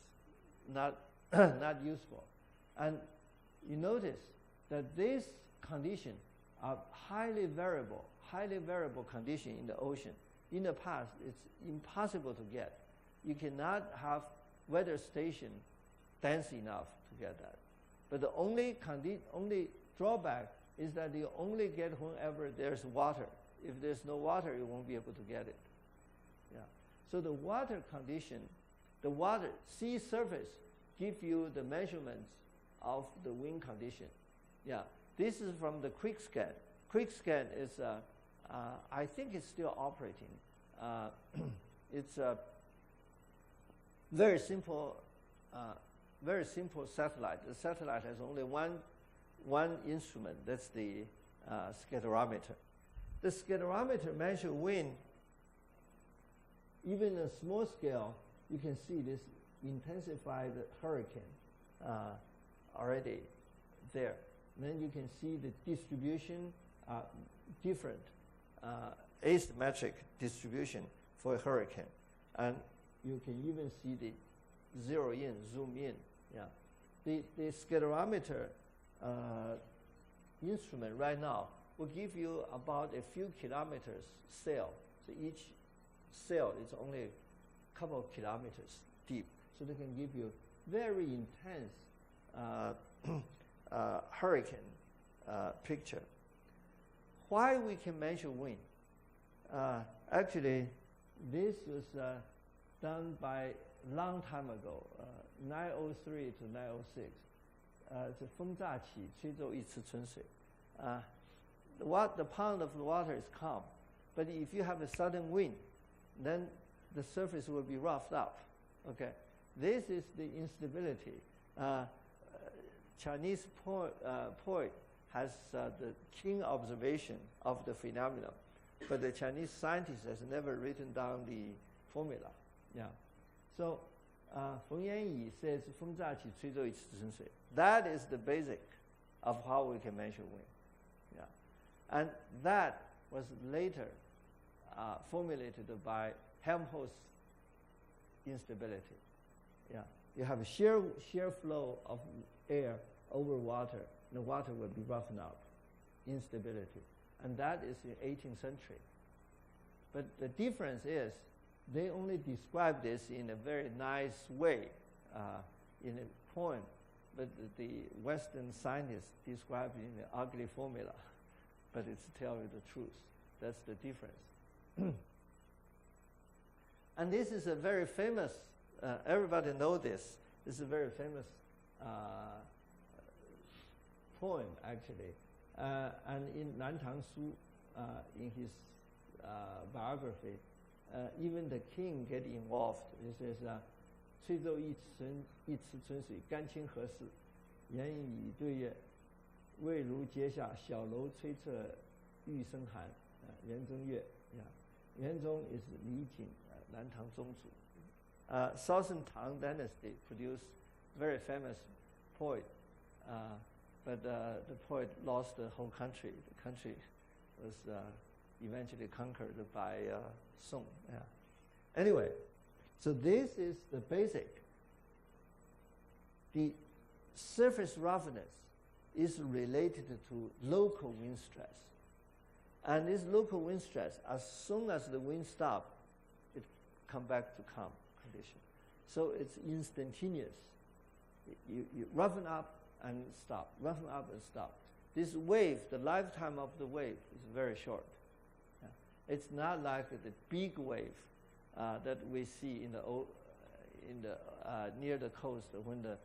not, not useful. And you notice that these conditions are highly variable condition in the ocean. In the past, it's impossible to get. You cannot have weather station dense enough to get that. But the only drawback is that you only get whenever there's water. If there's no water, you won't be able to get it. Yeah. So the water condition, the water sea surface give you the measurements of the wind condition. Yeah. This is from the QuickScan. QuickScan is, I think it's still operating. It's a very simple satellite. The satellite has only one instrument. That's the scatterometer. The scatterometer measures wind. Even a small scale, you can see this intensified hurricane already there. And then you can see the distribution, different asymmetric distribution for a hurricane. And you can even see the zero in, zoom in. Yeah. The scatterometer instrument right now will give you about a few kilometers sail. So each sail is only a couple of kilometers deep. So they can give you very intense hurricane picture. Why we can measure wind? Actually, this was done by long time ago, 903 to 906. 这风乍起，吹皱一池春水。The pond of the water is calm, but if you have a sudden wind, then the surface will be roughed up. Okay, this is the instability. Chinese poet has the keen observation of the phenomenon, but the Chinese scientist has never written down the formula. Yeah, so Feng Yanyi says, 风乍起，吹皱一池春水. That is the basic of how we can measure wind. Yeah. And that was later formulated by Helmholtz instability. Yeah. You have a shear flow of air over water, and the water will be roughened up. Instability. And that is in 18th century. But the difference is they only describe this in a very nice way in a poem, but the Western scientists describe it in an ugly formula, but it's to tell you the truth. That's the difference. And this is a very famous everybody know this. This is a very famous poem, actually. And in Nantang Su, in his biography, even the king get involved. He says, 崔州一池春水，干清何事？言以对月，未如阶下，小楼吹彻玉笙寒。元中月，元中 is 李璟，南唐宗主。Southern Tang Dynasty produced very famous poet, but the poet lost the whole country. The country was eventually conquered by Song. Yeah. Anyway, so this is the basic. The surface roughness is related to local wind stress. And this local wind stress, as soon as the wind stops, it comes back to calm condition. So it's instantaneous. You roughen up and stop, roughen up and stop. This wave, the lifetime of the wave is very short. It's not like the big wave that we see in the near the coast when the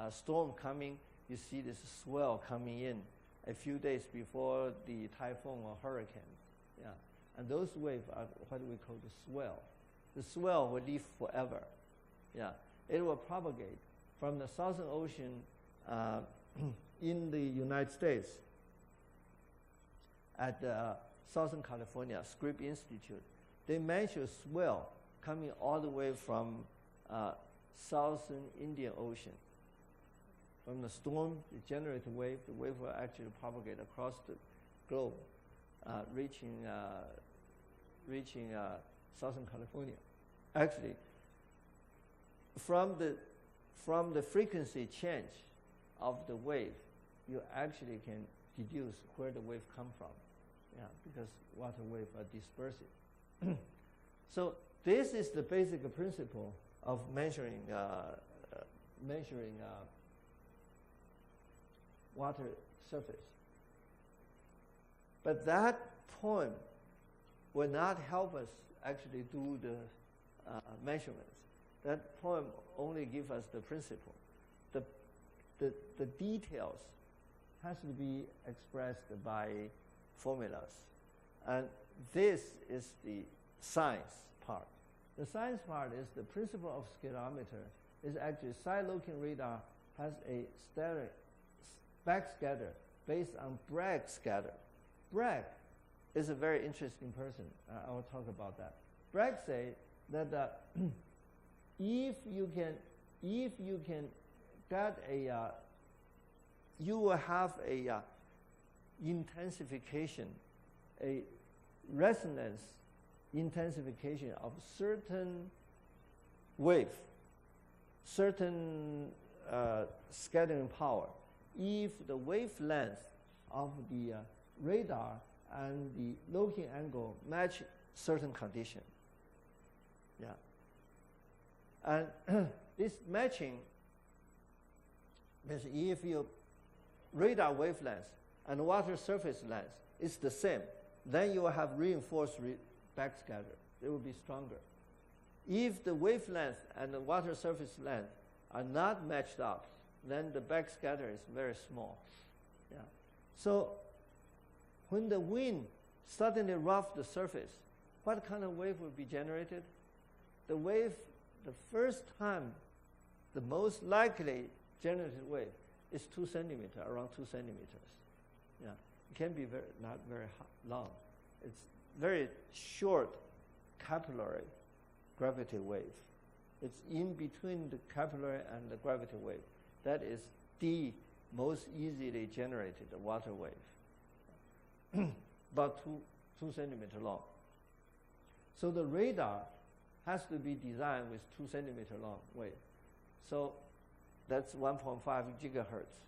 storm coming. You see this swell coming in a few days before the typhoon or hurricane. Yeah, and those waves are what we call the swell. The swell will live forever. Yeah, it will propagate from the Southern Ocean in the United States at Southern California, Scripps Institute. They measure swell coming all the way from Southern Indian Ocean. From the storm, the generated wave, the wave will actually propagate across the globe, reaching Southern California. Actually, from the frequency change of the wave, you actually can deduce where the wave come from. Yeah, because water waves are dispersive. So this is the basic principle of measuring water surface. But that poem will not help us actually do the measurements. That poem only gives us the principle. The details has to be expressed by formulas. And this is the science part. The science part is the principle of scalerometer is actually side-looking radar has a backscatter based on Bragg scatter. Bragg is a very interesting person. I will talk about that. Bragg say that if you can get you will have a intensification, a resonance intensification of certain wave, certain scattering power. If the wavelength of the radar and the looking angle match certain condition. Yeah. And this matching means if your radar wavelength and water surface length is the same, then you will have reinforced backscatter. It will be stronger. If the wavelength and the water surface length are not matched up, then the backscatter is very small. Yeah. So when the wind suddenly rough the surface, what kind of wave will be generated? The wave, the first time, the most likely generated wave is 2 centimeters, around 2 centimeters. Yeah. It can be not very long. It's very short capillary gravity wave. It's in between the capillary and the gravity wave. That is the most easily generated water wave, about 2 centimeters long. So the radar has to be designed with 2 centimeter long wave. So that's 1.5 gigahertz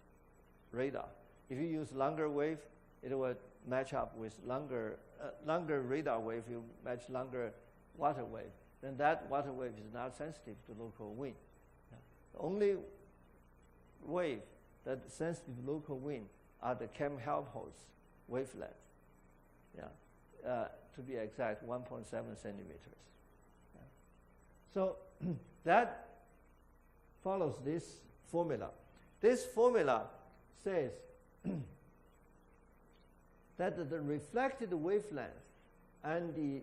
radar. If you use longer wave, it will match up with longer radar wave. You match longer water wave. Then that water wave is not sensitive to local wind. Yeah. The only wave that sensitive to local wind are the Helmholtz wavelength. Yeah. To be exact, 1.7 centimeters. Yeah. So that follows this formula. This formula says that the reflected wavelength and the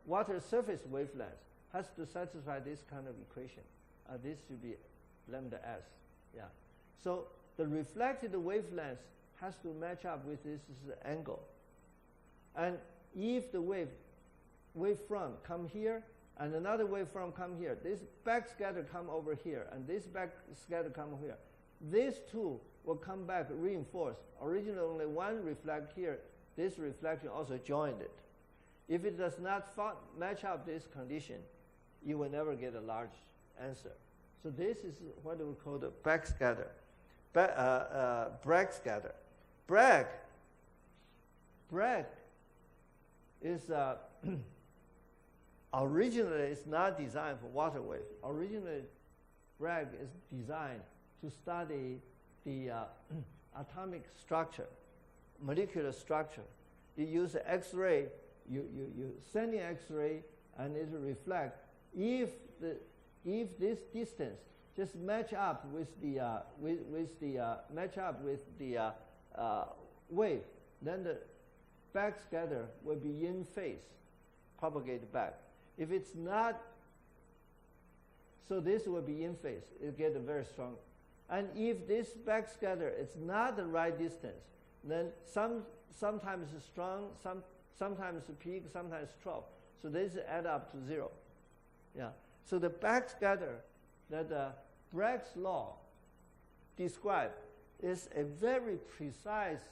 water surface wavelength has to satisfy this kind of equation. This should be lambda s. Yeah. So the reflected wavelength has to match up with this angle. And if the wavefront come here and another wavefront come here, this backscatter come over here and this backscatter come here, these two will come back reinforced. Originally only one reflect here, this reflection also joined it. If it does not match up this condition, you will never get a large answer. So this is what we call the backscatter, Bragg scatter. Bragg is originally it's not designed for water wave. Originally, Bragg is designed to study the atomic structure, molecular structure. You use X-ray, you send the X-ray, and it reflects. If this distance just match up with the wave, then the backscatter will be in phase, propagate back. If it's not, so this will be in phase. It get very strong. And if this backscatter is not the right distance, then sometimes it's strong, sometimes peak, sometimes drop. So this add up to 0. Yeah. So the backscatter that Bragg's law described is a very precise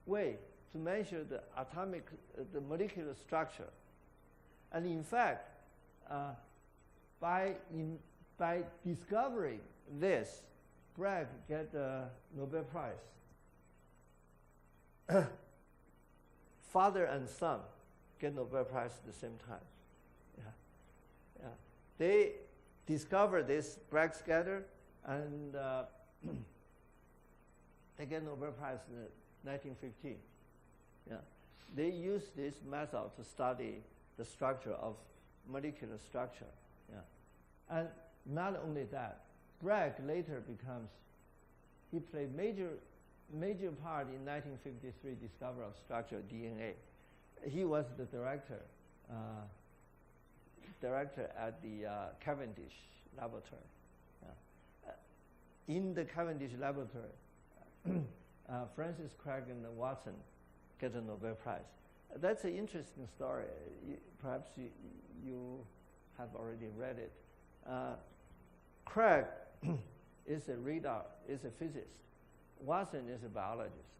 way to measure the atomic, the molecular structure. And in fact, by discovering this, Bragg get the Nobel Prize. Father and son get Nobel Prize at the same time. Yeah. Yeah. They discovered this Bragg scatter, and they get Nobel Prize in 1915. Yeah. They used this method to study the structure of molecular structure. Yeah. And not only that, Bragg later he played major part in 1953 discovery of structure of DNA. He was the director at the Cavendish laboratory. In the Cavendish laboratory, Francis Crick and Watson get a Nobel Prize. That's an interesting story. Perhaps you have already read it. Crick is a physicist. Watson is a biologist.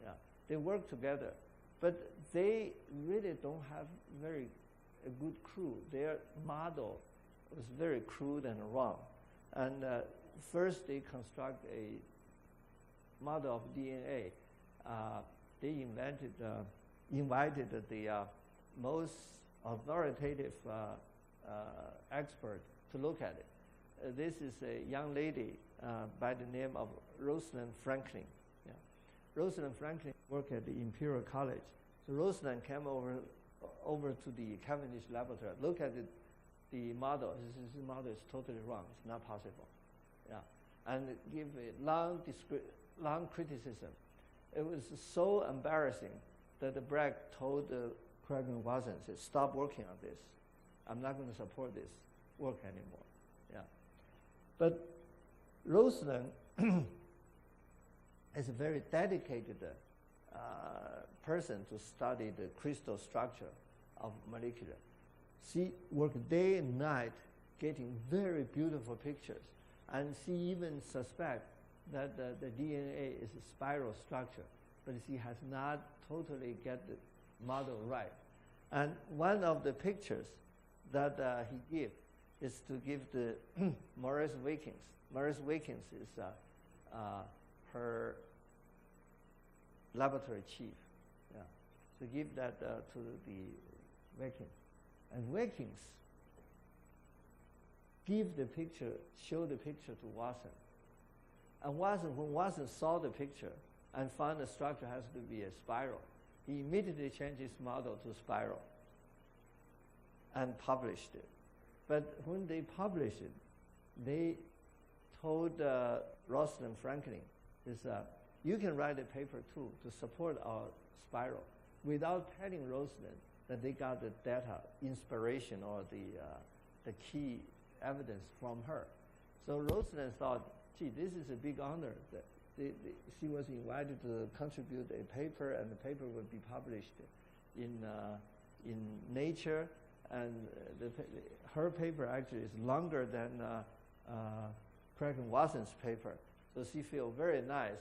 Yeah. They work together, but they really don't have a good crew. Their model was very crude and wrong. And first they construct a model of DNA. They invited the most authoritative expert to look at it. This is a young lady by the name of Rosalind Franklin. Yeah. Rosalind Franklin worked at the Imperial College. So Rosalind came over to the Cavendish laboratory, look at the model. This model is totally wrong. It's not possible. Yeah. And give a long criticism. It was so embarrassing that the Bragg told Crick and Watson, said, stop working on this. I'm not going to support this work anymore. Yeah. But Rosalind is a very dedicated person to study the crystal structure of molecular. She worked day and night getting very beautiful pictures. And she even suspects that the DNA is a spiral structure, but she has not totally get the model right. And one of the pictures that he gives is to give the Maurice Wilkins. Maurice Wilkins is her laboratory chief. Yeah. So give that to the Wilkins. And Wilkins show the picture to Watson. And when Watson saw the picture and found the structure has to be a spiral, he immediately changed his model to spiral and published it. But when they published it, they told Rosalind Franklin, you can write a paper too to support our spiral, without telling Rosalind that they got the data, inspiration, or the key evidence from her. So Rosalind thought, gee, this is a big honor. That she was invited to contribute a paper, and the paper would be published in Nature, and her paper actually is longer than Craig and Watson's paper. So she feels very nice,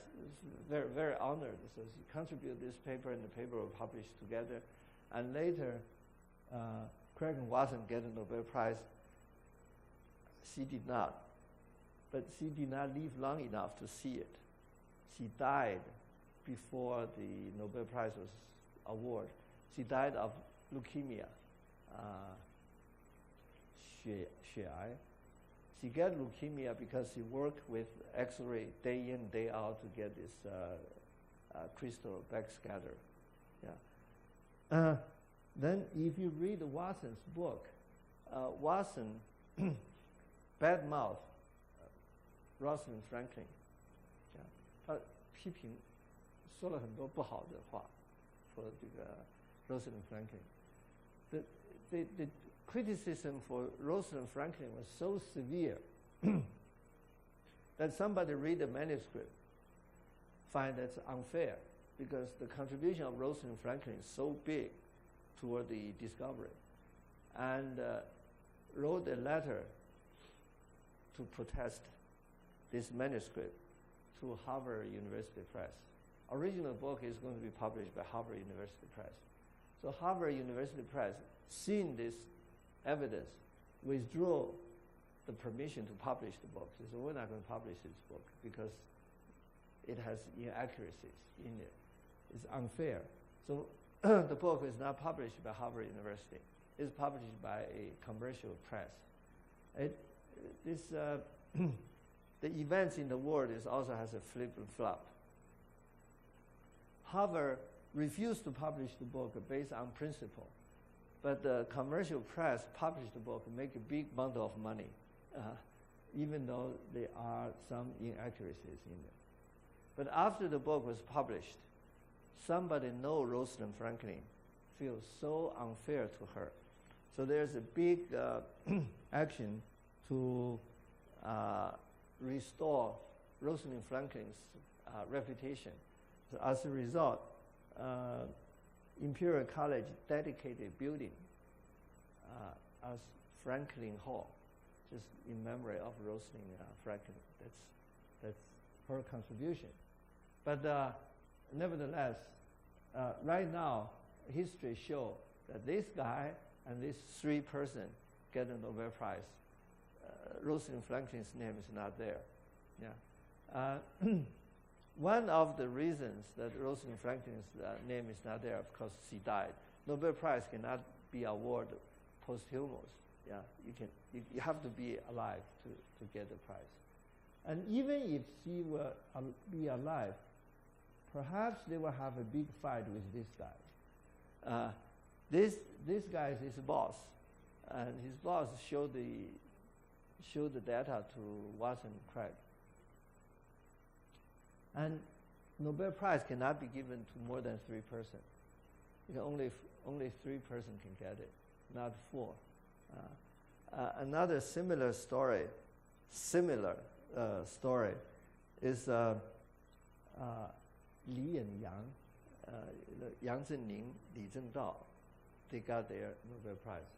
very, very honored. So she contributed this paper, and the paper was published together. And later, Craig and Watson get the Nobel Prize. She did not. But she did not live long enough to see it. She died before the Nobel Prize was awarded. She died of leukemia, 血癌. She got leukemia because she worked with X-ray day in, day out to get this crystal backscatter. Yeah. Then if you read Watson's book, Watson badmouth Rosalind Franklin. 他批评说了很多不好的话 for 这个 Rosalind Franklin. The criticism for Rosalind Franklin was so severe that somebody read the manuscript find that's unfair, because the contribution of Rosalind Franklin is so big toward the discovery, and wrote a letter to protest this manuscript to Harvard University Press. Original book is going to be published by Harvard University Press. So Harvard University Press, seeing this evidence, withdrew the permission to publish the book. They said, we're not going to publish this book because it has inaccuracies in it. It's unfair. So the book is not published by Harvard University. It's published by a commercial press. The events in the world also has a flip and flop. Harvard refused to publish the book based on principle, but the commercial press published the book, make a big bundle of money, even though there are some inaccuracies in it. But after the book was published, somebody know Rosalind Franklin feels so unfair to her. So there's a big action to restore Rosalind Franklin's reputation. So as a result, Imperial College dedicated a building as Franklin Hall, just in memory of Rosalind Franklin. That's her contribution. But nevertheless, right now, history shows that this guy and this three person get the Nobel Prize. Rosalind Franklin's name is not there. Yeah. One of the reasons that Rosalind Franklin's name is not there, of course, she died. Nobel Prize cannot be awarded posthumous. Yeah, you have to be alive to get the prize. And even if she will be alive, perhaps they will have a big fight with this guy. This guy is his boss, and his boss showed the data to Watson and Craig. And Nobel Prize cannot be given to more than 3 persons. Only 3 persons can get it, not 4. Another similar story is Li and Yang Zhenning, Li Zhengzhao. They got their Nobel Prize.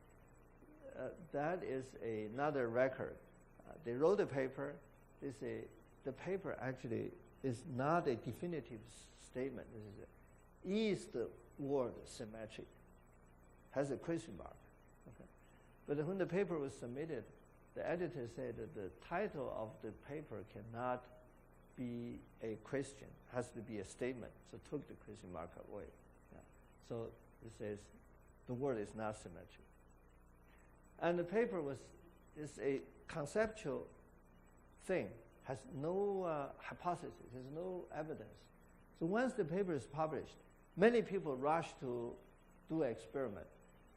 That is another record. They wrote a paper. They say the paper actually is not a definitive statement. Is the word symmetric? Has a question mark. Okay. But when the paper was submitted, the editor said that the title of the paper cannot be a question, has to be a statement. So took the question mark away. Yeah. So it says the word is not symmetric. And the paper is a conceptual thing, has no hypothesis, has no evidence. So once the paper is published, many people rush to do an experiment.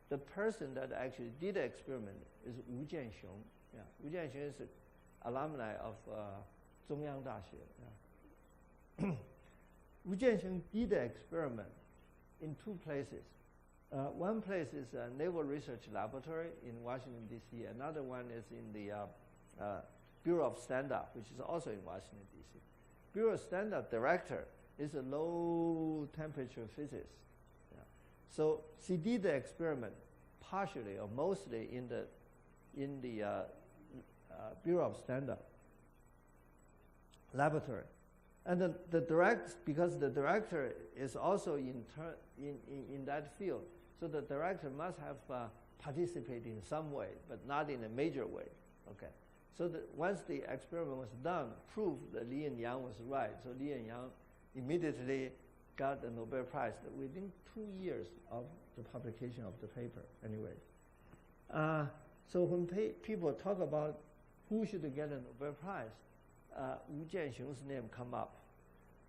The person that actually did the experiment is Wu Jianxiong. Yeah. Wu Jianxiong is alumni of Zhongyang Daxue. Wu Jianxiong did the experiment in 2 places. One place is a Naval Research Laboratory in Washington, D.C. Another one is in the Bureau of Stand-Up, which is also in Washington, D.C. Bureau of Stand-Up director is a low-temperature physicist. Yeah. So she did the experiment partially or mostly in the Bureau of Stand-Up laboratory. And because the director is also in that field, so the director must have participated in some way, but not in a major way. Okay. So once the experiment was done, proved that Li and Yang was right. So Li and Yang immediately got the Nobel Prize within 2 years of the publication of the paper. Anyway, so when people talk about who should get a Nobel Prize, Wu Jianxiong's name come up.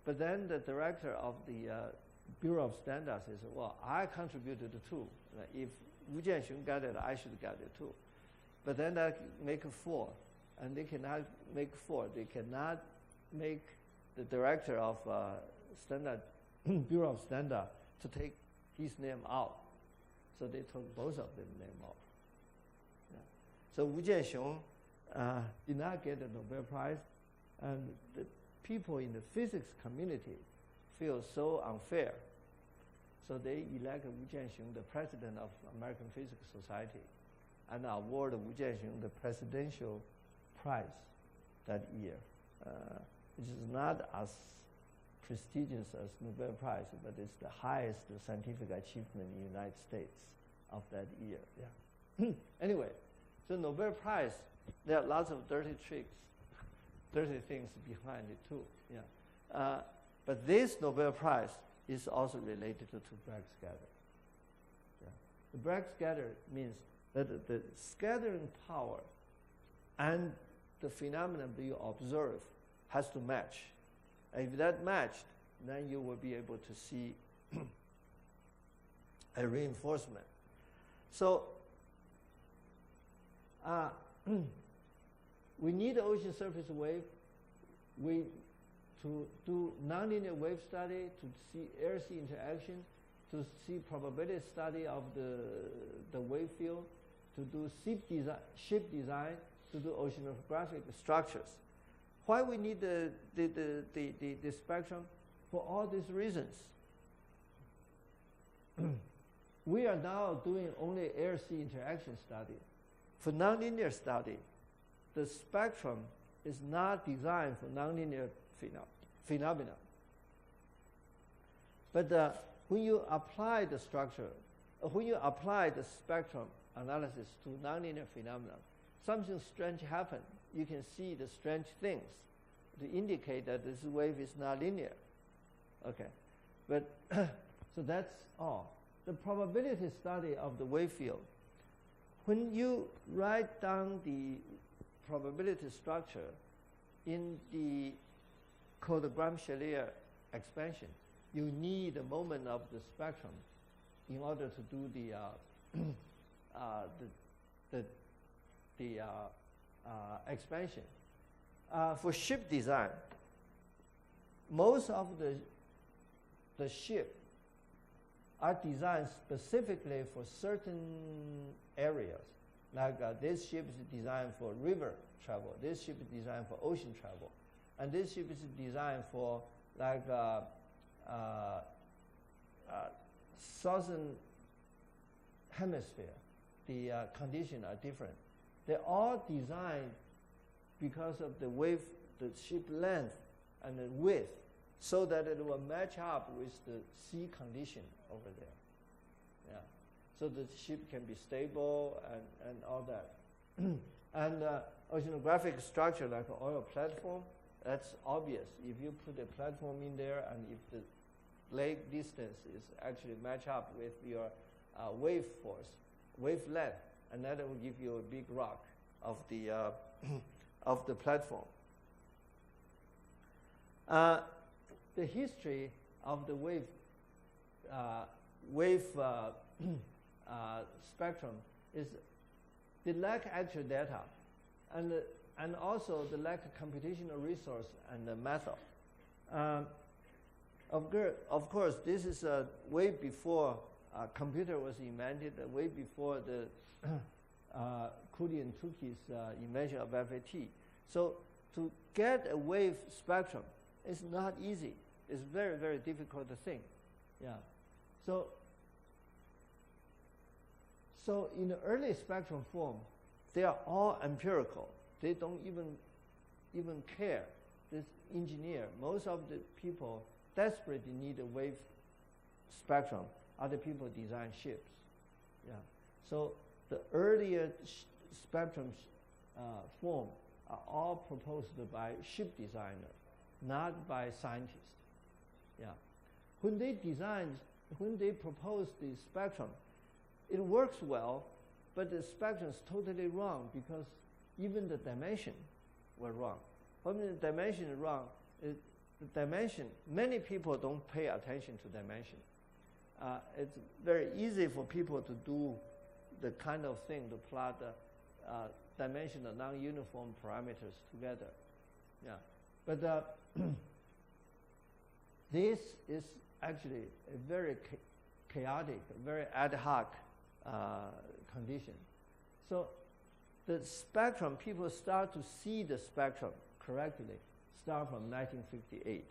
But then the director of the Bureau of Stand-Up says, well, I contributed too. If Wu Jianxiong got it, I should get it too. But then that make 4. And they cannot make 4. They cannot make the director of Bureau of Stand-Up to take his name out. So they took both of them name off. Yeah. So Wu Jianxiong did not get the Nobel Prize. And the people in the physics community feel so unfair. So they elect Wu Jianxiong the president of American Physics Society and award Wu Jianxiong the presidential prize that year, which is not as prestigious as Nobel Prize, but it's the highest scientific achievement in the United States of that year. Yeah. Anyway, so Nobel Prize, there are lots of dirty tricks, dirty things behind it too. Yeah. But this Nobel Prize is also related to Bragg scatter. Yeah. The Bragg scatter means that the scattering power and the phenomenon that you observe has to match. And if that matched, then you will be able to see a reinforcement. So we need ocean surface wave. To do nonlinear wave study, to see air-sea interaction, to see probability study of the wave field, to do ship design, to do oceanographic structures. Why we need the spectrum? For all these reasons. We are now doing only air-sea interaction study. For nonlinear study, the spectrum is not designed for nonlinear phenomena. But when you apply the structure, when you apply the spectrum analysis to nonlinear phenomena, something strange happens. You can see the strange things to indicate that this wave is not linear. Okay, but so that's all. The probability study of the wave field. When you write down the probability structure in the Coulter-Gram-Shallier expansion, you need a moment of the spectrum in order to do the expansion. For ship design, most of the ship are designed specifically for certain areas. Like this ship is designed for river travel. This ship is designed for ocean travel. And this ship is designed for like southern hemisphere. The conditions are different. They're all designed because of the wave, the ship length and the width, so that it will match up with the sea condition over there. Yeah. So the ship can be stable and all that. And oceanographic structure like an oil platform, that's obvious. If you put a platform in there and if the leg distance is actually match up with your wave force, wave length, and that will give you a big rock of the of the platform. The history of the wave spectrum is they lack actual data, and and also the lack of computational resource and the method. Of course, this is way before computer was invented, way before the Cooley and Tukey's invention of FET. So to get a wave spectrum is not easy. It's very, very difficult thing. Yeah. So in the early spectrum form, they are all empirical. They don't even care. This engineer, most of the people desperately need a wave spectrum. Other people design ships. Yeah. So the earlier spectrum form are all proposed by ship designer, not by scientists. Yeah. When they propose the spectrum, it works well, but the spectrum is totally wrong because even the dimension were wrong. When the dimension is wrong, the dimension, many people don't pay attention to dimension. It's very easy for people to do the kind of thing to plot the dimensional non-uniform parameters together. Yeah. But this is actually a very chaotic, very ad hoc condition. So the spectrum, people start to see the spectrum correctly, start from 1958.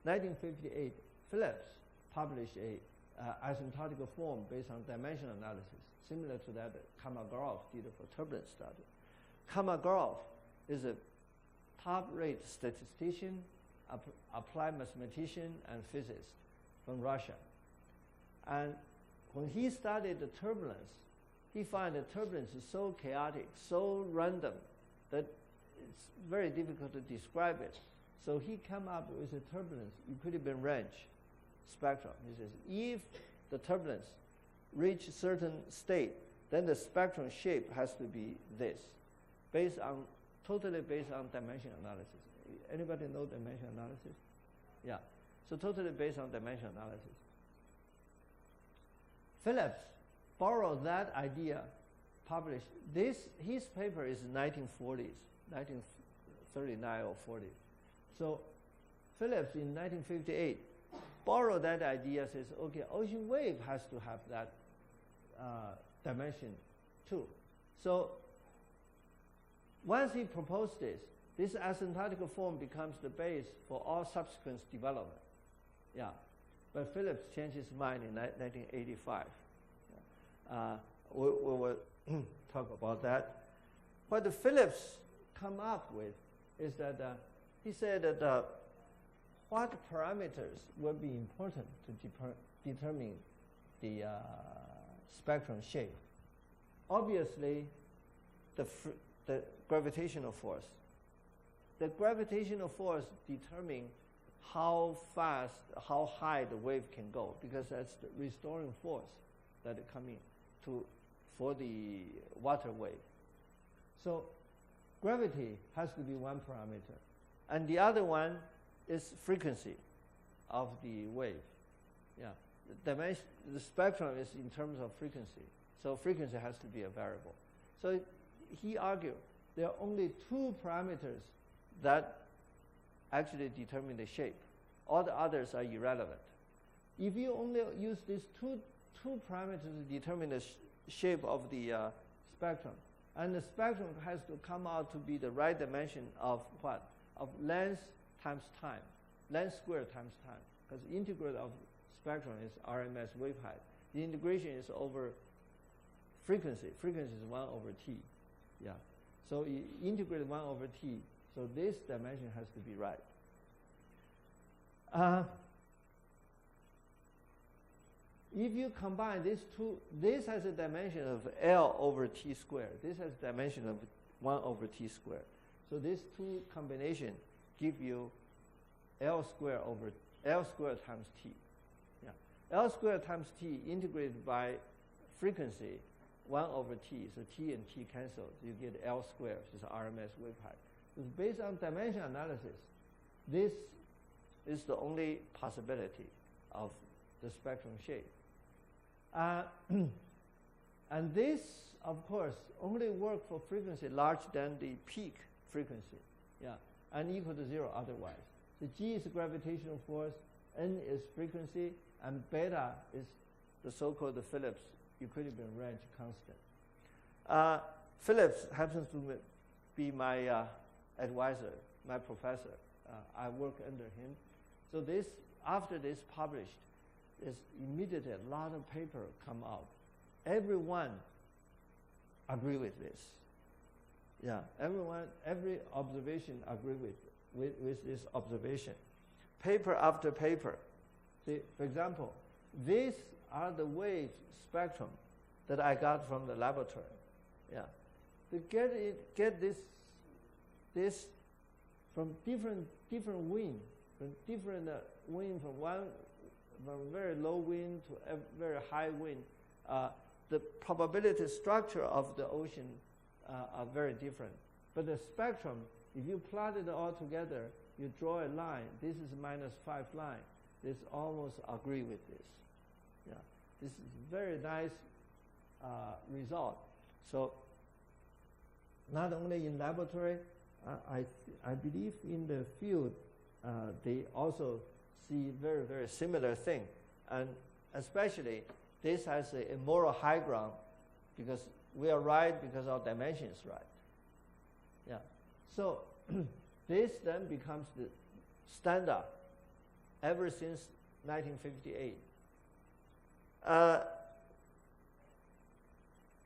1958, Phillips published a asymptotical form based on dimensional analysis, similar to that Kolmogorov did for turbulence study. Kolmogorov is a top-rate statistician, applied mathematician, and physicist from Russia. And when he studied the turbulence, he found the turbulence is so chaotic, so random, that it's very difficult to describe it. So he came up with a turbulence equilibrium range spectrum. He says, if the turbulence reach a certain state, then the spectrum shape has to be this, totally based on dimension analysis. Anybody know dimension analysis? Yeah. So totally based on dimension analysis. Phillips borrowed that idea, published this. His paper is 1940s, 1939 or 40. So Phillips in 1958 borrowed that idea, says, okay, ocean wave has to have that dimension too. So once he proposed this asymptotical form becomes the base for all subsequent development. Yeah. But Phillips changed his mind in 1985. We will talk about that. What the Phillips come up with is that he said that what parameters will be important to determine the spectrum shape. Obviously, the gravitational force. The gravitational force determines how fast, how high the wave can go, because that's the restoring force that come in for the water wave. So gravity has to be one parameter. And the other one is frequency of the wave. Yeah. The spectrum is in terms of frequency. So frequency has to be a variable. So he argued there are only two parameters that actually determine the shape. All the others are irrelevant. If you only use these two parameters to determine the shape of the spectrum, and the spectrum has to come out to be the right dimension of what? Of length times time, length squared times time, because the integral of spectrum is RMS wave height. The integration is over frequency. Frequency is 1 over t. Yeah. So you integrate 1 over t. So this dimension has to be right. If you combine these two, this has a dimension of L over t squared. This has a dimension of 1 over t squared. So these two combination give you L squared times t. Yeah. L squared times t integrated by frequency 1 over t. So t and t cancel. You get L squared, which is RMS wave height. So based on dimension analysis, this is the only possibility of the spectrum shape. And this, of course, only works for frequency larger than the peak frequency, yeah, and equal to 0 otherwise. The G is gravitational force, N is frequency, and beta is the so-called Phillips equilibrium range constant. Phillips happens to be my advisor, my professor. I work under him. So after this published, there's immediately a lot of paper come out. Everyone agree with this. Yeah, every observation agree with this observation. Paper after paper. See, for example, these are the wave spectrum that I got from the laboratory. Yeah, to get this from different wind, from very low wind to a very high wind. The probability structure of the ocean are very different. But the spectrum, if you plot it all together, you draw a line. This is -5 line. This almost agree with this. Yeah, this is very nice result. So not only in laboratory, I believe in the field, they also see very, very similar thing. And especially, this has a moral high ground because we are right because our dimension is right. Yeah. So this then becomes the standard ever since 1958.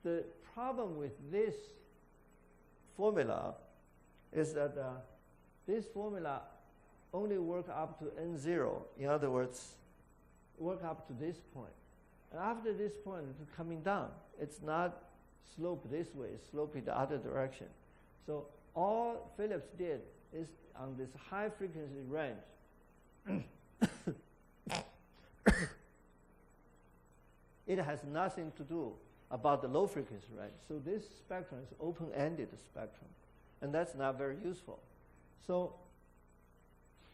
The problem with this formula is that this formula only work up to N0. In other words, work up to this point. And after this point, it's coming down. It's not slope this way, it's slope in the other direction. So all Phillips did is on this high frequency range. It has nothing to do about the low frequency range. So this spectrum is open-ended spectrum. And that's not very useful. So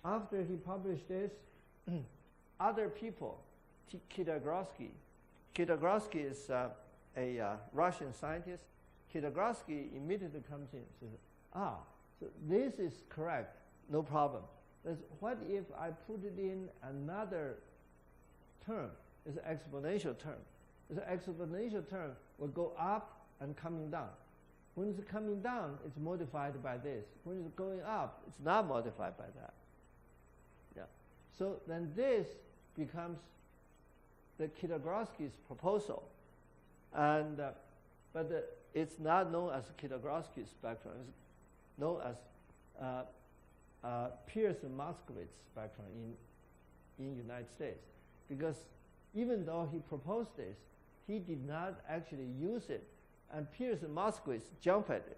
after he published this, other people, Kitagrosky is a Russian scientist. Kitagrosky immediately comes in and says, so this is correct, no problem. What if I put it in another term? It's an exponential term. It's an exponential term will go up and coming down. When it's coming down, it's modified by this. When it's going up, it's not modified by that. Yeah. So then this becomes the Kitagrosky's proposal. And, but it's not known as Kitagrosky spectrum. It's known as Pearson-Moskowitz spectrum in United States. Because even though he proposed this, he did not actually use it. And Pearson-Moskowitz jumped at it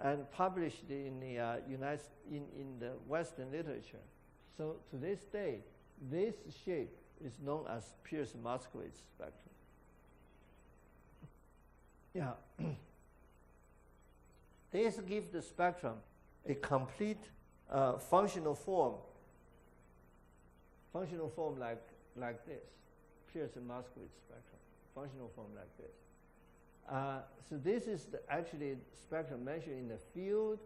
and published it in the in the Western literature. So to this day, this shape is known as Pearson-Moskowitz spectrum. Yeah. This gives the spectrum a complete functional form. Functional form like this, Pearson-Moskowitz spectrum. Functional form like this. So this is actually spectrum measured in the field.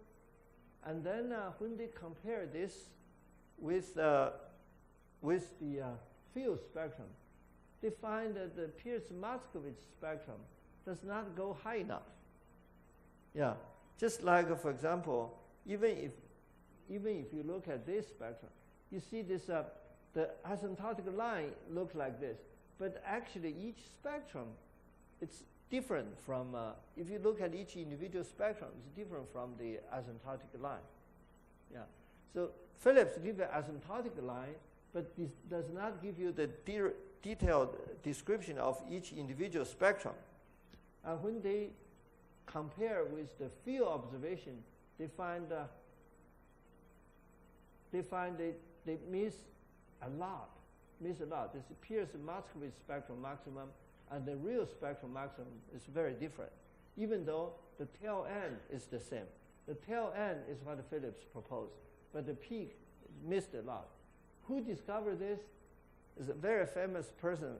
And then when they compare this with the field spectrum, they find that the Pearson-Moskowitz spectrum does not go high enough. Yeah, just like, for example, even if you look at this spectrum, you see this the asymptotic line looks like this, but actually each spectrum, it's different from, if you look at each individual spectrum, it's different from the asymptotic line. Yeah. So Phillips gives an asymptotic line, but this does not give you the detailed description of each individual spectrum. And when they compare with the field observation, they find they miss a lot. This Pearson-Moskowitz spectrum maximum and the real spectrum maximum is very different, even though the tail end is the same. The tail end is what Phillips proposed, but the peak missed a lot. Who discovered this? Is a very famous person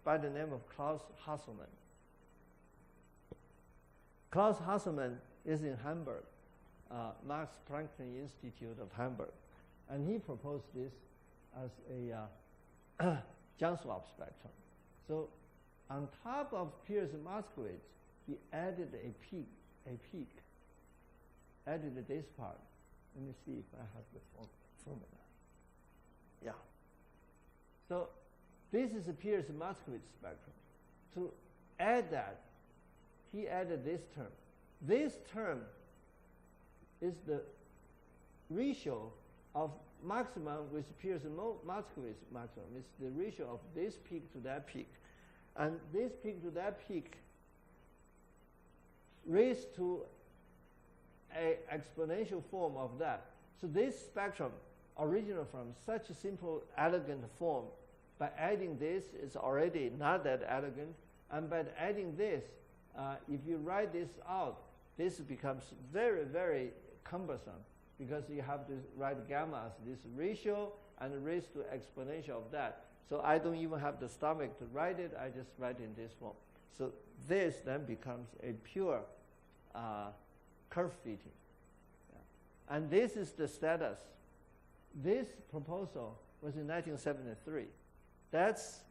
by the name of Klaus Hasselmann. Klaus Hasselmann is in Hamburg, Max Planck Institute of Hamburg. And he proposed this as a John swap spectrum. So on top of Pierce-Moskowitz, he added a peak, added this part. Let me see if I have the formula. Yeah. So this is a Pierce-Moskowitz spectrum. To add that, he added this term. This term is the ratio of maximum with Pierce-Moskowitz maximum. It's the ratio of this peak to that peak. And this peak to that peak raised to an exponential form of that. So this spectrum originated from such a simple, elegant form. By adding this, it's already not that elegant. And by adding this, if you write this out, this becomes very, very cumbersome because you have to write gamma as this ratio and raise to exponential of that. So I don't even have the stomach to write it. I just write in this form. So this then becomes a pure curve fitting. Yeah. And this is the status. This proposal was in 1973. That's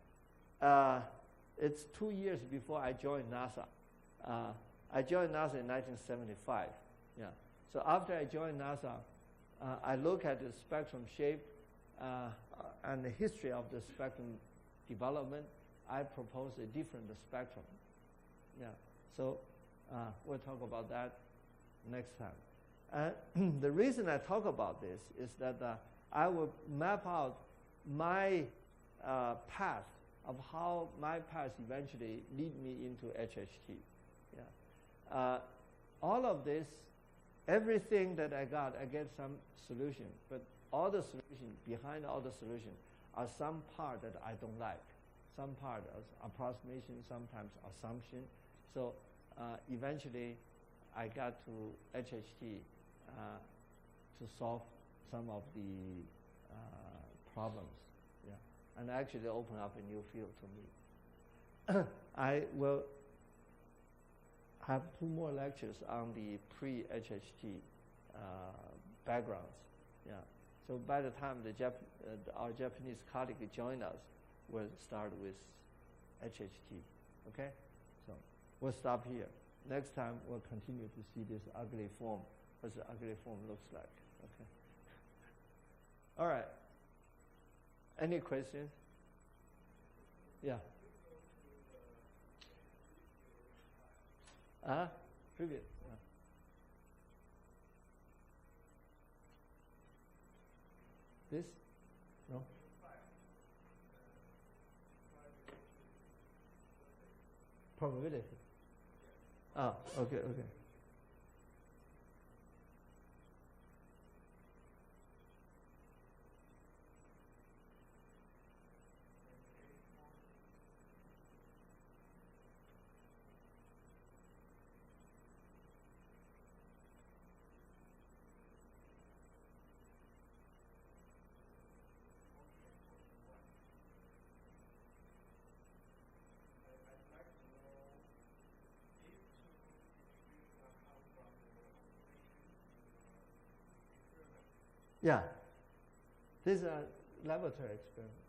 it's 2 years before I joined NASA. I joined NASA in 1975. Yeah. So after I joined NASA, I look at the spectrum shape and the history of the spectrum development. I propose a different spectrum. Yeah. So we'll talk about that next time. The reason I talk about this is that I will map out my path of how my path eventually lead me into HHT. Yeah. All of this, everything that I get some solution, but all the solution, behind all the solution, are some part that I don't like. Some part is approximation, sometimes assumption. So eventually, I got to HHT to solve some of the problems. Yeah. And actually open up a new field to me. I will have 2 more lectures on the pre-HHT backgrounds. Yeah. So by the time our Japanese colleague join us, we'll start with HHT. Okay? So we'll stop here. Next time we'll continue to see this ugly form, what the ugly form looks like. Okay. All right. Any questions? Yeah. Previous. This? No? Probability. Okay. Yeah. These are laboratory experiments.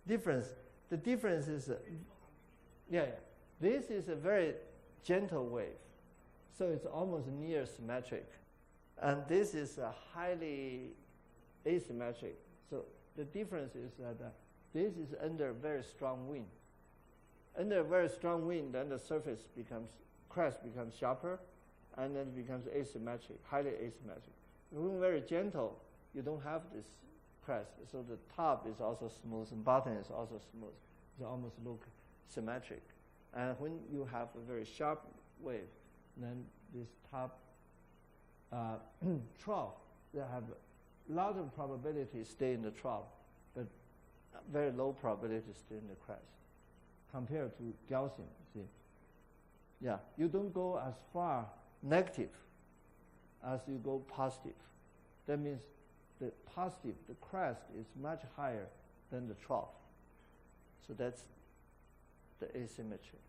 Difference. The difference is, yeah. This is a very gentle wave, so it's almost near symmetric, and this is a highly asymmetric. So the difference is that this is under very strong wind. Under a very strong wind, then the surface crest becomes sharper, and then it becomes asymmetric, highly asymmetric. When very gentle, you don't have this crest, so the top is also smooth and bottom is also smooth. It almost look symmetric. And when you have a very sharp wave, then this top trough, they have a lot of probability stay in the trough, but very low probability stay in the crest compared to Gaussian. See, yeah, you don't go as far negative as you go positive. That means the positive, the crest is much higher than the trough. So that's the asymmetry.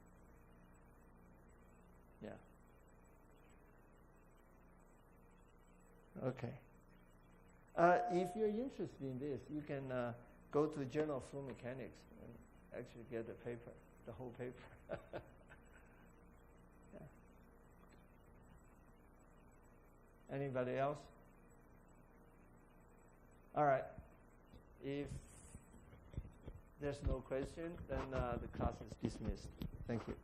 Yeah. Okay. If you're interested in this, you can go to Journal of Fluid Mechanics and actually get the paper, the whole paper. Yeah. Anybody else? All right. If there's no question, then the class is dismissed. Thank you.